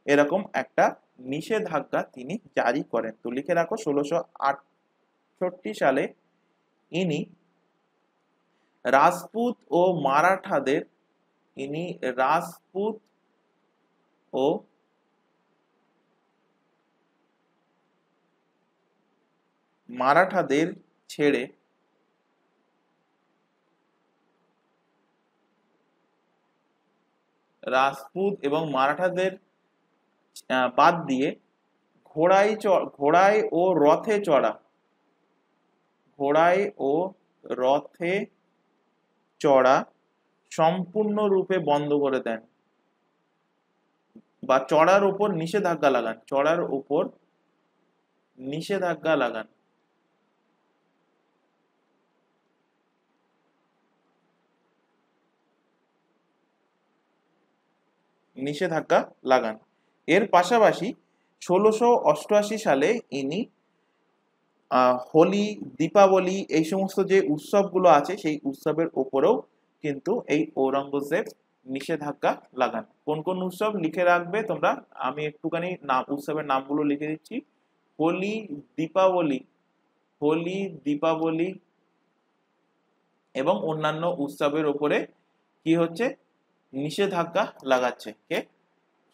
এরকম একটা নিষেধাজ্ঞা তিনি জারি করেন। তো লিখে রাখো 1668 সালে ইনি রাজপুত ও মারাঠাদের ইনি রাজপুত ও মারাঠাদের ছেড়ে রাজপুত এবং মারাঠাদের বাদ দিয়ে ঘোড়ায় ও রথে চড়া সম্পূর্ণরূপে বন্ধ করে দেন। বা চড়ার উপর নিষেধাজ্ঞা লাগান, চড়ার উপর নিষেধাজ্ঞা লাগান। নিষেধাজ্ঞা লাগান। এর পাশাপাশি 1688 সালে ইনি হোলি, দীপাবলি এই সমস্ত যে উৎসবগুলো আছে সেই উৎসবের ওপরেও কিন্তু এই ঔরঙ্গজেব নিষেধাজ্ঞা লাগান। কোন কোন উৎসব লিখে রাখবে তোমরা, আমি একটুখানি নাম উৎসবের নামগুলো লিখে দিচ্ছি। হোলি, দীপাবলি, হোলি, দীপাবলি এবং অন্যান্য উৎসবের ওপরে কি হচ্ছে, নিষেধাজ্ঞা লাগাচ্ছে কে,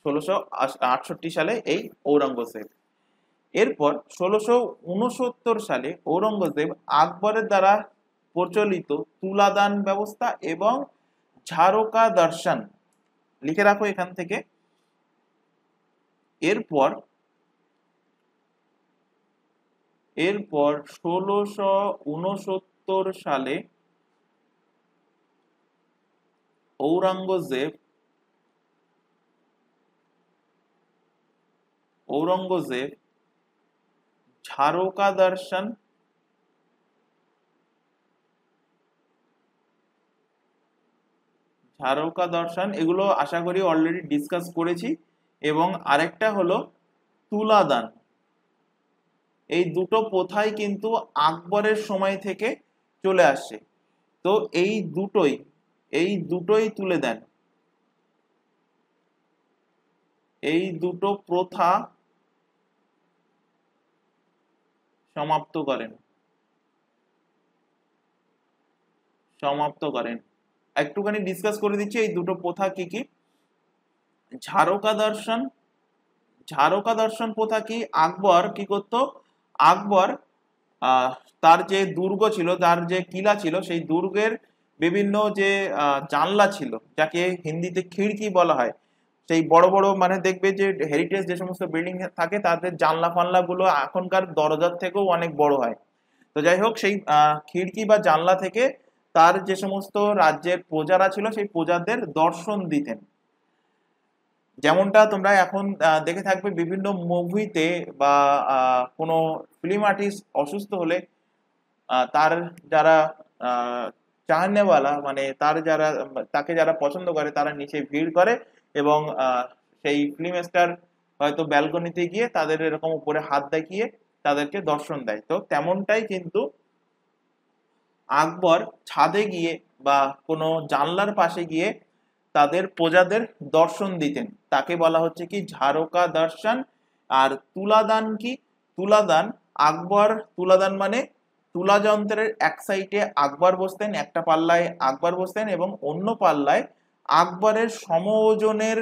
1668 সালে এই ঔরঙ্গজেব। এরপর 1669 সালে ঔরঙ্গজেব আকবরের দ্বারা প্রচলিত তুলাদান ব্যবস্থা এবং ঝারকা দর্শন লিখে রাখো এখান থেকে। এরপর 1669 সালে ঔরঙ্গজেব ঝারকা দর্শন এগুলো আশা করি অলরেডি ডিসকাস করেছি। এবং আরেকটা হলো তুলাদান। এই দুটো প্রথাই কিন্তু আকবরের সময় থেকে চলে আসছে। তো এই দুটোই তুলে দেন, এই দুটো প্রথা সমাপ্ত করেন। একটুখানি ডিসকাস করে দিচ্ছি এই দুটো প্রথা কি কি। ঝারকা দর্শন প্রথা কি, আকবর কি করতো, আকবর তার যে দুর্গ ছিল, তার যে কিলা ছিল, সেই দুর্গের বিভিন্ন যে জানলা ছিল, যাকে হিন্দিতে খিড়কি বলা হয়, সেই বড় বড় মানে দেখবে যে হেরিটেজ যে সমস্ত বিল্ডিং থাকে তাদের জানলা ফানলা গুলো এখনকার দরজার থেকেও অনেক বড় হয়। তো যাই হোক, সেই খিড়কি বা জানলা থেকে তার যে সমস্ত রাজ্যের প্রজারা ছিল সেই প্রজাদের দর্শন দিতেন। যেমনটা তোমরা এখন দেখে থাকবে বিভিন্ন মুভিতে বা কোনো ফিল্ম আর্টিস্ট অসুস্থ হলে তার যারা চাহনেওয়ালা মানে তাকে যারা পছন্দ করে তারা নিচে ভিড় করে এবং সেই ফিল্ম স্টার হয়তো ব্যালকনিতে গিয়ে তাদের এরকম উপরে হাত দেখিয়ে তাদেরকে দর্শন দেয়। তো তেমনটাই কিন্তু আকবর ছাদে গিয়ে বা কোনো জানলার পাশে গিয়ে তাদের প্রজাদের দর্শন দিতেন, তাকে বলা হচ্ছে কি ঝারকা দর্শন। আর তুলাদান কি, তুলাদান মানে তুলা যন্ত্রের এক সাইডে আকবর বসতেন, একটা পাল্লায় আকবর বসতেন এবং অন্য পাল্লায় আকবরের সম ওজনের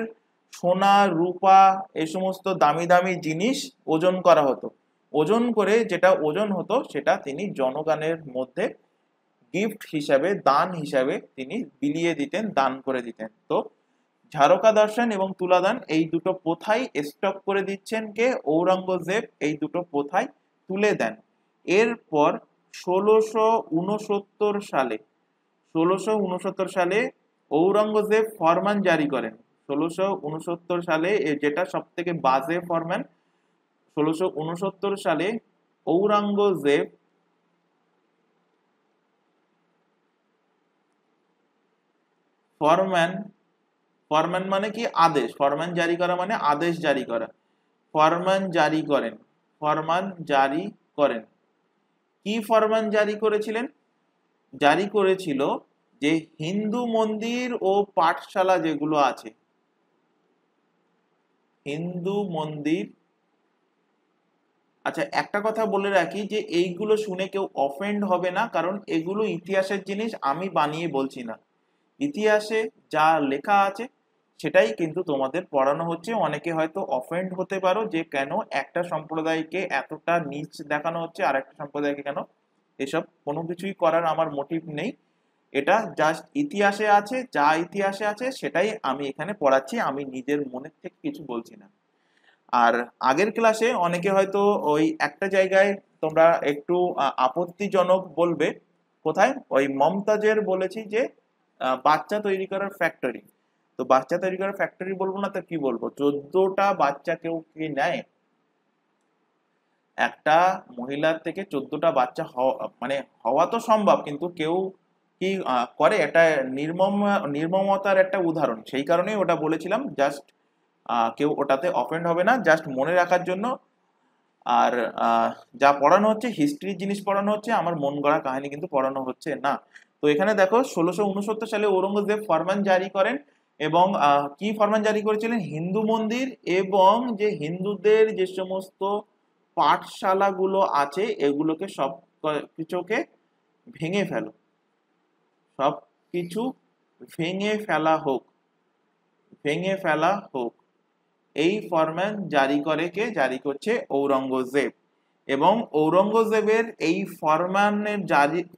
সোনা, রূপা এই সমস্ত দামি দামি জিনিস ওজন করা হতো। ওজন করে যেটা ওজন হতো সেটা তিনি জনগণের মধ্যে গিফট হিসাবে, দান হিসাবে তিনি বিলিয়ে দিতেন, দান করে দিতেন। তো ঝারকা দর্শন এবং তুলাদান এই দুটো প্রথাই স্টপ করে দিচ্ছেন কে, ঔরঙ্গজেব এই দুটো প্রথাই তুলে দেন। এরপর 1669 সালে ঔরঙ্গজেব ফরমান জারি করেন। 1669 সালে যেটা সব থেকে বাজে ফরমান, 1669 সালে ঔরঙ্গজেব ফরমান মানে কি আদেশ, ফরমান জারি করা মানে আদেশ জারি করা। ফরমান জারি করেন। কি ফরমান জারি করেছিলেন, জারি করেছিল যে হিন্দু মন্দির ও পাঠশালা যেগুলো আছে, হিন্দু মন্দির, আচ্ছা একটা কথা বলে রাখি যে এইগুলো শুনে কেউ অফেন্ড হবে না, কারণ এগুলো ইতিহাসের জিনিস, আমি বানিয়ে বলছি না। ইতিহাসে যা লেখা আছে সেটাই কিন্তু তোমাদের পড়ানো হচ্ছে। অনেকে হয়তো অফেন্ড হতে পারো যে কেন একটা সম্প্রদায়কে এতটা নিচ দেখানো হচ্ছে আর একটা সম্প্রদায়কে কেন, এসব কোনো কিছুই করার আমার মোটিভ নেই। এটা জাস্ট ইতিহাসে আছে, যা ইতিহাসে আছে সেটাই আমি এখানে পড়াচ্ছি, আমি নিজের মনের থেকে কিছু বলছি না। আর আগের ক্লাসে অনেকে হয়তো ওই একটা জায়গায় তোমরা একটু আপত্তিজনক বলবে, কোথায়, ওই মমতাজের বলেছি যে বাচ্চা তৈরি করার ফ্যাক্টরি। তো তো বাচ্চা তৈরি করার ফ্যাক্টরি বলবো না তো কি বলবো? 14টা বাচ্চা কেউ কি নেয়? একটা মহিলার থেকে 14টা বাচ্চা মানে হওয়া তো সম্ভব, কিন্তু কেউ কি করে? এটা নির্মমতার একটা উদাহরণ, সেই কারণেই ওটা বলেছিলাম। জাস্ট কেউ ওটাতে অফেন্ড হবে না, জাস্ট মনে রাখার জন্য। আর যা পড়ানো হচ্ছে হিস্ট্রির জিনিস পড়ানো হচ্ছে, আমার মন গড়া কাহিনী কিন্তু পড়ানো হচ্ছে না। তো এখানে দেখো 1669 সালে ঔরঙ্গজেব ফরমান জারি করেন, এবং কি ফরমান জারি করেছিলেন? হিন্দু মন্দির এবং যে হিন্দুদের যে সমস্ত পাঠশালাগুলো আছে এগুলোকে সব কিছুকে ভেঙে ফেলো, সব কিছু ভেঙে ফেলা হোক, ভেঙে ফেলা হোক। এই ফরমান জারি করে কে? জারি করছে ঔরঙ্গজেব। এবং ঔরঙ্গজেবের এই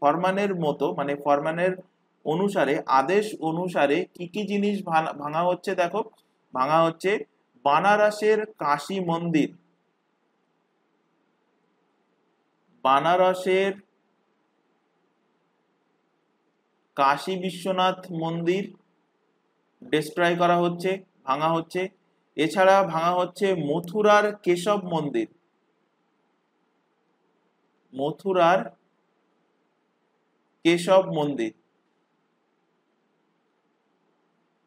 ফরমানের মতো, মানে ফরমানের অনুসারে, আদেশ অনুসারে কি কি জিনিস ভাঙা হচ্ছে? দেখো, ভাঙা হচ্ছে বানারসের কাশী মন্দির, বানারসের কাশী বিশ্বনাথ মন্দির ডিস্ট্রয় করা হচ্ছে, ভাঙা হচ্ছে। এছাড়া ভাঙা হচ্ছে মথুরার কেশব মন্দির, মথুরার কেশব মন্দির,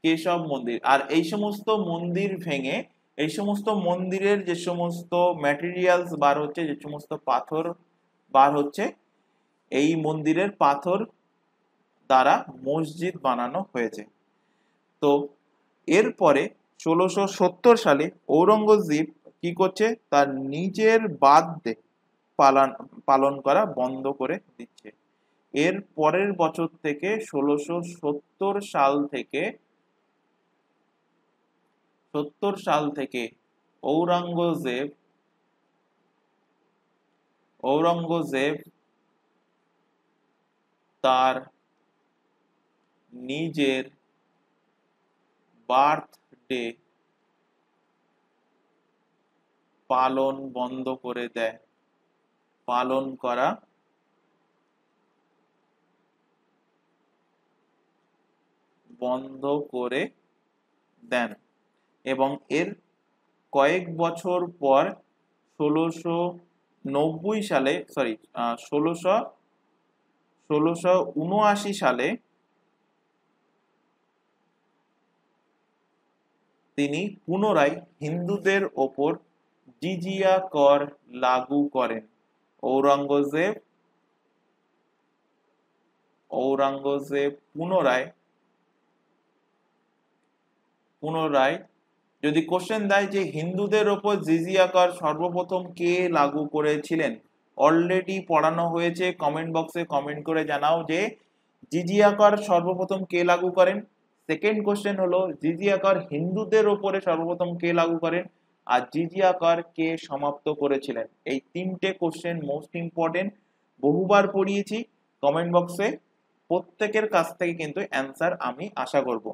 কেশব মন্দির। আর এই সমস্ত মন্দির ভেঙে, এই সমস্ত মন্দিরের যে সমস্ত ম্যাটেরিয়ালস বার হচ্ছে, যে সমস্ত পাথর বার হচ্ছে, এই মন্দিরের পাথর দ্বারা মসজিদ বানানো হয়েছে। তো এরপরে 1670 সালে ঔরঙ্গজেব কি করছে? তার নিজের বাদ্যে পালন করা বন্ধ করে দিচ্ছে। এর পরের বছর থেকে 1670 সাল থেকে ঔরঙ্গজেব তার নিজের বার্থডে পালন বন্ধ করে দেয়, পালন করা বন্ধ করে দেন। এবং এর কয়েক বছর পর 1679 সালে তিনি পুনরায় হিন্দুদের ওপর জিজিয়া কর লাগু করেন। ঔরঙ্গজেব পুনরায় যদি কোশ্চেন দেয় যে হিন্দুদের ওপর জিজিয়া কর সর্বপ্রথম কে লাগু করেছিলেন, অলরেডি পড়ানো হয়েছে, কমেন্ট বক্সে কমেন্ট করে জানাও যে জিজিয়া কর সর্বপ্রথম কে লাগু করেন। সেকেন্ড কোশ্চেন হলো জিজিয়া কর হিন্দুদের ওপরে সর্বপ্রথম কে লাগু করেন, আর জিজিয়া কর কে সমাপ্ত করেছিলেন। এই তিনটে কোশ্চেন মোস্ট ইম্পর্টেন্ট, বহুবার পড়িয়েছি। কমেন্ট বক্সে প্রত্যেকের কাছ থেকে কিন্তু অ্যান্সার আমি আশা করব।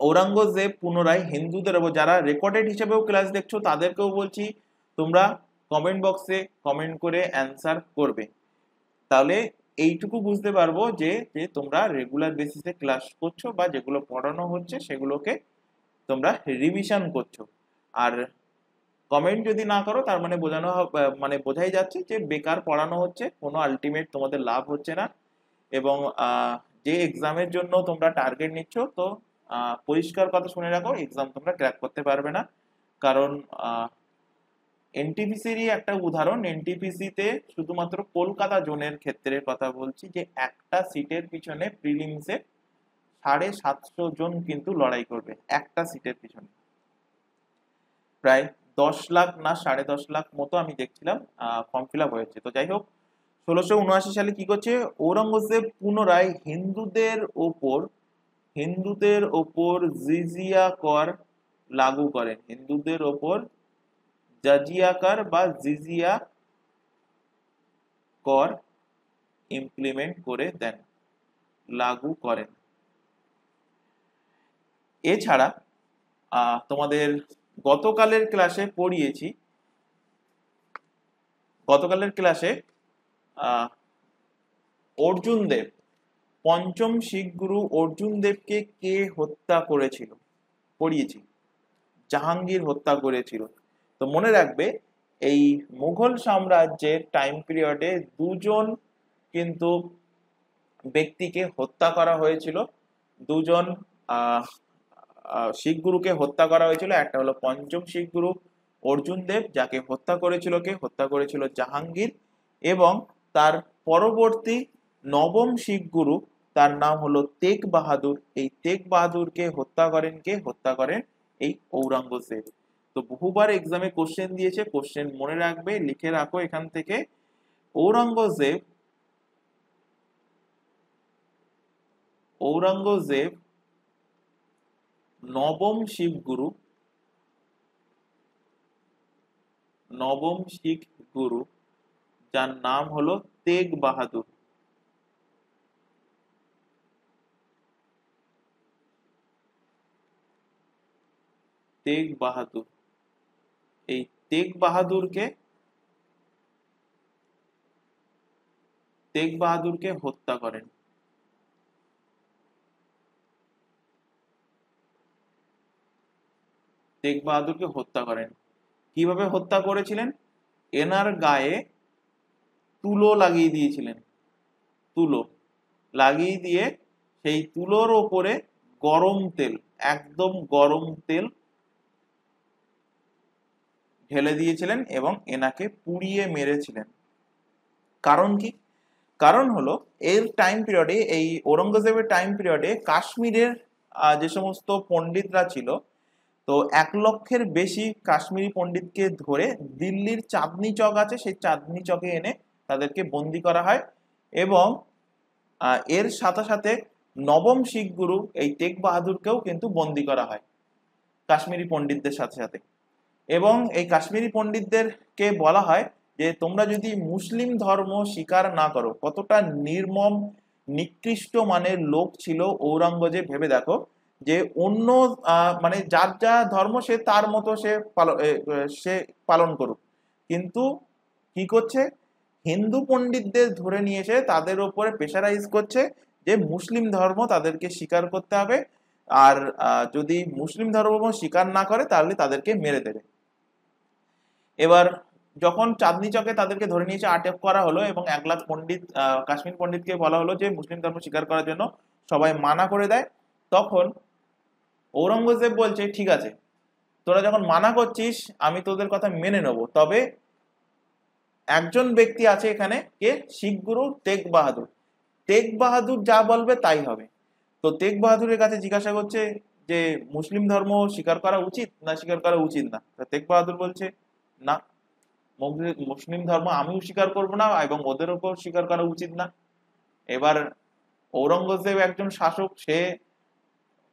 ঔরঙ্গজেব পুনরায় হিন্দুদের ওপর, যারা রেকর্ডেড হিসেবেও ক্লাস দেখছো তাদেরকেও বলছি তোমরা কমেন্ট বক্সে কমেন্ট করে অ্যান্সার করবে, তাহলে এইটুকু বুঝতে পারবো যে যে তোমরা রেগুলার বেসিসে ক্লাস করছো বা যেগুলো পড়ানো হচ্ছে সেগুলোকে তোমরা রিভিশন করছো। আর কমেন্ট যদি না করো তার মানে মানে বোঝাই যাচ্ছে যে বেকার পড়ানো হচ্ছে, কোনো আলটিমেট তোমাদের লাভ হচ্ছে না। এবং যে এক্সামের জন্য তোমরা টার্গেট নিচ্ছ, তো পরিষ্কার কথা শুনে রাখো, এক্সাম তোমরা ক্র্যাক করতে পারবে না। কারণ এনটিপিসিরই একটা উদাহরণ, এনটিপিসিতে শুধুমাত্র কলকাতা জোনের ক্ষেত্রে কথা বলছি, যে একটা সিটের পিছনে প্রিলিমসে 750 জন কিন্তু লড়াই করবে, একটা সিটের পিছনে প্রায় 10 লাখ না 10.5 লাখ মতো আমি দেখছিলাম ফর্ম ফিল আপ হয়েছে। তো যাই হোক, 1679 সালে কি করছে? ঔরঙ্গজেব পুনরায় হিন্দুদের ওপর জিজিয়া কর লাগু করেন, হিন্দুদের ওপর জাজিয়া কর বা জিজিয়া কর ইমপ্লিমেন্ট করে দেন, লাগু করেন। এছাড়া তোমাদের গতকালের ক্লাসে পড়িয়েছি, গতকালের ক্লাসে অর্জুন দেব পঞ্চম শিখ গুরু অর্জুন দেবকে কে হত্যা করেছিল? পড়িয়েছি, জাহাঙ্গীর হত্যা করেছিল। তো মনে রাখবে, এই মুঘল সাম্রাজ্যের টাইম পিরিয়ডে দুজন কিন্তু ব্যক্তিকে হত্যা করা হয়েছিল। দুজন আহ শিখ গুরুকে হত্যা করা হয়েছিল। একটা হলো পঞ্চম শিখ গুরু অর্জুন দেব, যাকে হত্যা করেছিল কে? হত্যা করেছিল জাহাঙ্গীর। এবং তার পরবর্তী নবম শিখ গুরু, তার নাম হলো তেগ বাহাদুর। এই তেগ বাহাদুরকে হত্যা করেন কে? হত্যা করেন এই ঔরঙ্গজেব। তো বহুবার এক্সামে কোশ্চেন দিয়েছে, কোশ্চেন মনে রাখবে, লিখে রাখো এখান থেকে। ঔরঙ্গজেব ঔরঙ্গজেব নবম শিখ গুরু, নবম শিখ গুরু, যার নাম হলো তেগ বাহাদুর। তেগ বাহাদুর, এই তেগ বাহাদুরকে হত্যা করেন। তেগ বাহাদুরকে হত্যা করেন। কিভাবে হত্যা করেছিলেন? এনার গায়ে তুলো লাগিয়ে দিয়েছিলেন। তুলো লাগিয়ে দিয়ে সেই তুলোর ওপরে গরম তেল, একদম গরম তেল ঢেলে দিয়েছিলেন এবং এনাকে পুড়িয়ে মেরেছিলেন। কারণ কি? কারণ হলো এর টাইম পিরিয়ডে, এই ঔরঙ্গজেবের টাইম পিরিয়ডে কাশ্মীরের যে সমস্ত পণ্ডিতরা ছিল, তো 1 লক্ষের বেশি কাশ্মীরি পণ্ডিতকে ধরে দিল্লির চাঁদনি চক আছে, সেই চাঁদনি চকে এনে তাদেরকে বন্দি করা হয়। এবং এর সাথে সাথে নবম শিখ গুরু এই তেগ বাহাদুরকেও কিন্তু বন্দি করা হয় কাশ্মীরি পণ্ডিতদের সাথে সাথে। এবং এই কাশ্মীরি পণ্ডিতদেরকে বলা হয় যে তোমরা যদি মুসলিম ধর্ম স্বীকার না করো, কতটা নির্মম নিকৃষ্ট মানের লোক ছিল ঔরঙ্গজেব ভেবে দেখো। যে অন্য মানে যার যা ধর্ম সে তার মতো সে পালন করুক, কিন্তু কি করছে? হিন্দু পণ্ডিতদের ধরে নিয়ে এসে তাদের উপরে প্রেশারাইজ করছে যে মুসলিম ধর্ম তাদেরকে স্বীকার করতে হবে, আর যদি মুসলিম ধর্ম স্বীকার না করে তাহলে তাদেরকে মেরে দেবে। এবার যখন চাঁদনি চকে তাদেরকে ধরে নিয়েছে, আটক করা হলো এবং 1 লাখ পণ্ডিত, কাশ্মীর পণ্ডিতকে বলা হলো যে মুসলিম ধর্ম স্বীকার করার জন্য, সবাই মানা করে দেয়। তখন ঔরঙ্গজেব বলছে ঠিক আছে, তোরা যখন মানা করছিস আমি তোদের কথা মেনে নেব, তবে একজন ব্যক্তি আছে এখানে, কে? শিখ গুরু তেগ বাহাদুর। তেগ বাহাদুর যা বলবে তাই হবে। তো তেগ বাহাদুরের কাছে জিজ্ঞাসা করছে যে মুসলিম ধর্ম স্বীকার করা উচিত না স্বীকার করা উচিত না? তেগ বাহাদুর বলছে না, মুসলিম ধর্ম আমিও স্বীকার করব না এবং ওদের উপর স্বীকার করা উচিত না। এবার ঔরঙ্গজেব একজন শাসক, সে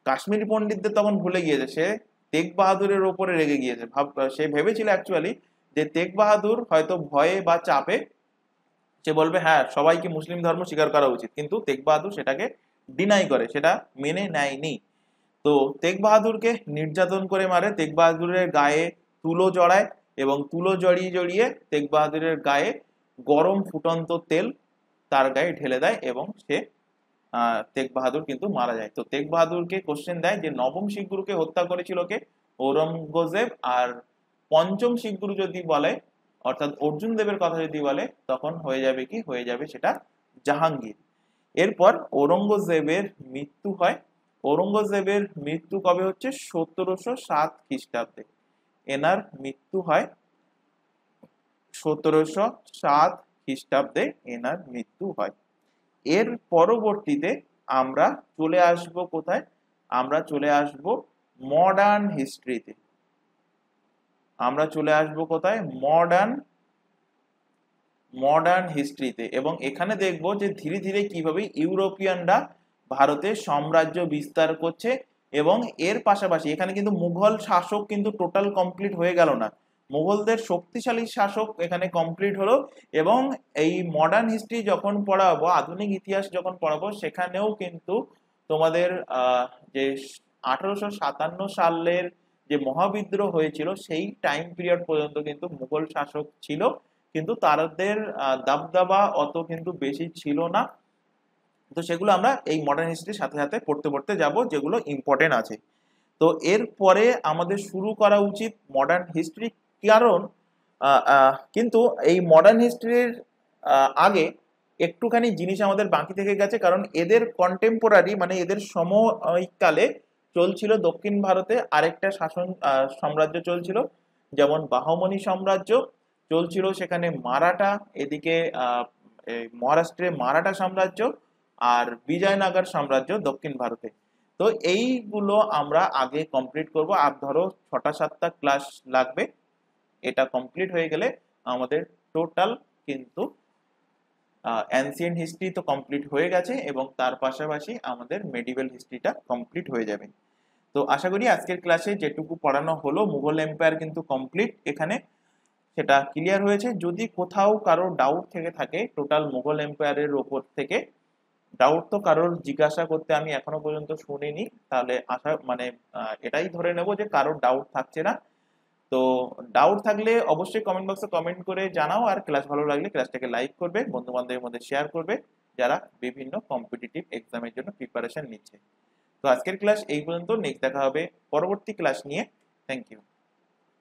কাশ্মীরি পণ্ডিতদের তখন ভুলে গিয়েছে, সে তেগ বাহাদুরের ওপরে রেগে গিয়েছে। সে ভেবেছিল অ্যাকচুয়ালি যে তেগ বাহাদুর হয়তো ভয়ে বা চাপে সে বলবে হ্যাঁ সবাইকে মুসলিম ধর্ম স্বীকার করা উচিত, কিন্তু তেগ বাহাদুর সেটাকে ডিনাই করে, সেটা মেনে নেয়নি। তো তেগ বাহাদুরকে নির্যাতন করে মারে, তেগ বাহাদুরের গায়ে তুলো জড়ায় এবং তুলো জড়িয়ে জড়িয়ে তেগ বাহাদুরের গায়ে গরম ফুটন্ত তেল তার গায়ে ঢেলে দেয় এবং সে তেগ বাহাদুর কিন্তু মারা যায়। তো তেগ বাহাদুরকে কোশ্চেন দেয় যে নবম শিখ গুরুকে হত্যা করেছিল কে? ঔরঙ্গজেব। আর পঞ্চম শিখ গুরু যদি বলে, অর্থাৎ অর্জুন দেবের কথা যদি বলে, তখন হয়ে যাবে কি? হয়ে যাবে সেটা জাহাঙ্গীর। এরপর ঔরঙ্গজেবের মৃত্যু হয়। ঔরঙ্গজেবের মৃত্যু কবে হচ্ছে? 1707 খ্রিস্টাব্দে এনার মৃত্যু হয়। 1707 খ্রিস্টাব্দে এনার মৃত্যু হয়। এর পরবর্তীতে আমরা চলে আসব কোথায়? আমরা চলে আসব মডার্ন হিস্ট্রিতে। আমরা চলে আসব কোথায়? মডার্ন হিস্ট্রিতে। এবং এখানে দেখব যে ধীরে ধীরে কিভাবে ইউরোপিয়ানরা ভারতে সাম্রাজ্য বিস্তার করছে। এবং এর পাশাপাশি এখানে কিন্তু মুঘল শাসক কিন্তু টোটাল কমপ্লিট হয়ে গেল না, মুঘলদের শক্তিশালী শাসক এখানে কমপ্লিট হলো। এবং এই মডার্ন হিস্ট্রি যখন পড়াবো, আধুনিক ইতিহাস যখন পড়াবো, সেখানেও কিন্তু তোমাদের যে 1857 সালের যে মহাবিদ্রোহ হয়েছিল সেই টাইম পিরিয়ড পর্যন্ত কিন্তু মুঘল শাসক ছিল, কিন্তু তাদের দাবদাবা অত কিন্তু বেশি ছিল না। তো সেগুলো আমরা এই মডার্ন হিস্ট্রির সাথে সাথে পড়তে পড়তে যাব, যেগুলো ইম্পর্টেন্ট আছে। তো এরপরে আমাদের শুরু করা উচিত মডার্ন হিস্ট্রি, কারণ কিন্তু এই মডার্ন হিস্ট্রির আগে একটুখানি জিনিস আমাদের বাকি থেকে গেছে, কারণ এদের কন্টেম্পোরারি মানে এদের সময়কালে চলছিল দক্ষিণ ভারতে আরেকটা শাসন সাম্রাজ্য চলছিল, যেমন বাহমনি সাম্রাজ্য চলছিল, সেখানে মারাঠা, এদিকে এই মহারাষ্ট্রে মারাঠা সাম্রাজ্য, আর বিজয়নগর সাম্রাজ্য দক্ষিণ ভারতে। তো এইগুলো আমরা আগে কমপ্লিট করব, আর ধরো 6টা 7টা ক্লাস লাগবে। এটা কমপ্লিট হয়ে গেলে আমাদের টোটাল কিন্তু অ্যানসিয়েন্ট হিস্ট্রি তো কমপ্লিট হয়ে গেছে, এবং তার পাশাপাশি আমাদের মেডিভেল হিস্ট্রিটা কমপ্লিট হয়ে যাবে। তো আশা করি আজকের ক্লাসে যেটুকু পড়ানো হলো মুঘল এম্পায়ার কিন্তু কমপ্লিট এখানে, সেটা ক্লিয়ার হয়েছে। যদি কোথাও কারো ডাউট থেকে থাকে টোটাল মুঘল এম্পায়ারের ওপর থেকে, ডাউট তো কারোর জিজ্ঞাসা করতে আমি এখনো পর্যন্ত শুনিনি, তাহলে আশা মানে এটাই ধরে নেব যে কারোর ডাউট থাকছে না। তো ডাউট থাকলে অবশ্যই কমেন্ট বক্সে কমেন্ট করে জানাও, আর ক্লাস ভালো লাগলে ক্লাসটাকে লাইক করবে, বন্ধু বান্ধবের মধ্যে শেয়ার করবে যারা বিভিন্ন কম্পিটিটিভ এক্সামের জন্য প্রিপারেশন নিচ্ছে। তো আজকের ক্লাস এই পর্যন্ত, নেক্সট দেখা হবে পরবর্তী ক্লাস নিয়ে। Thank you.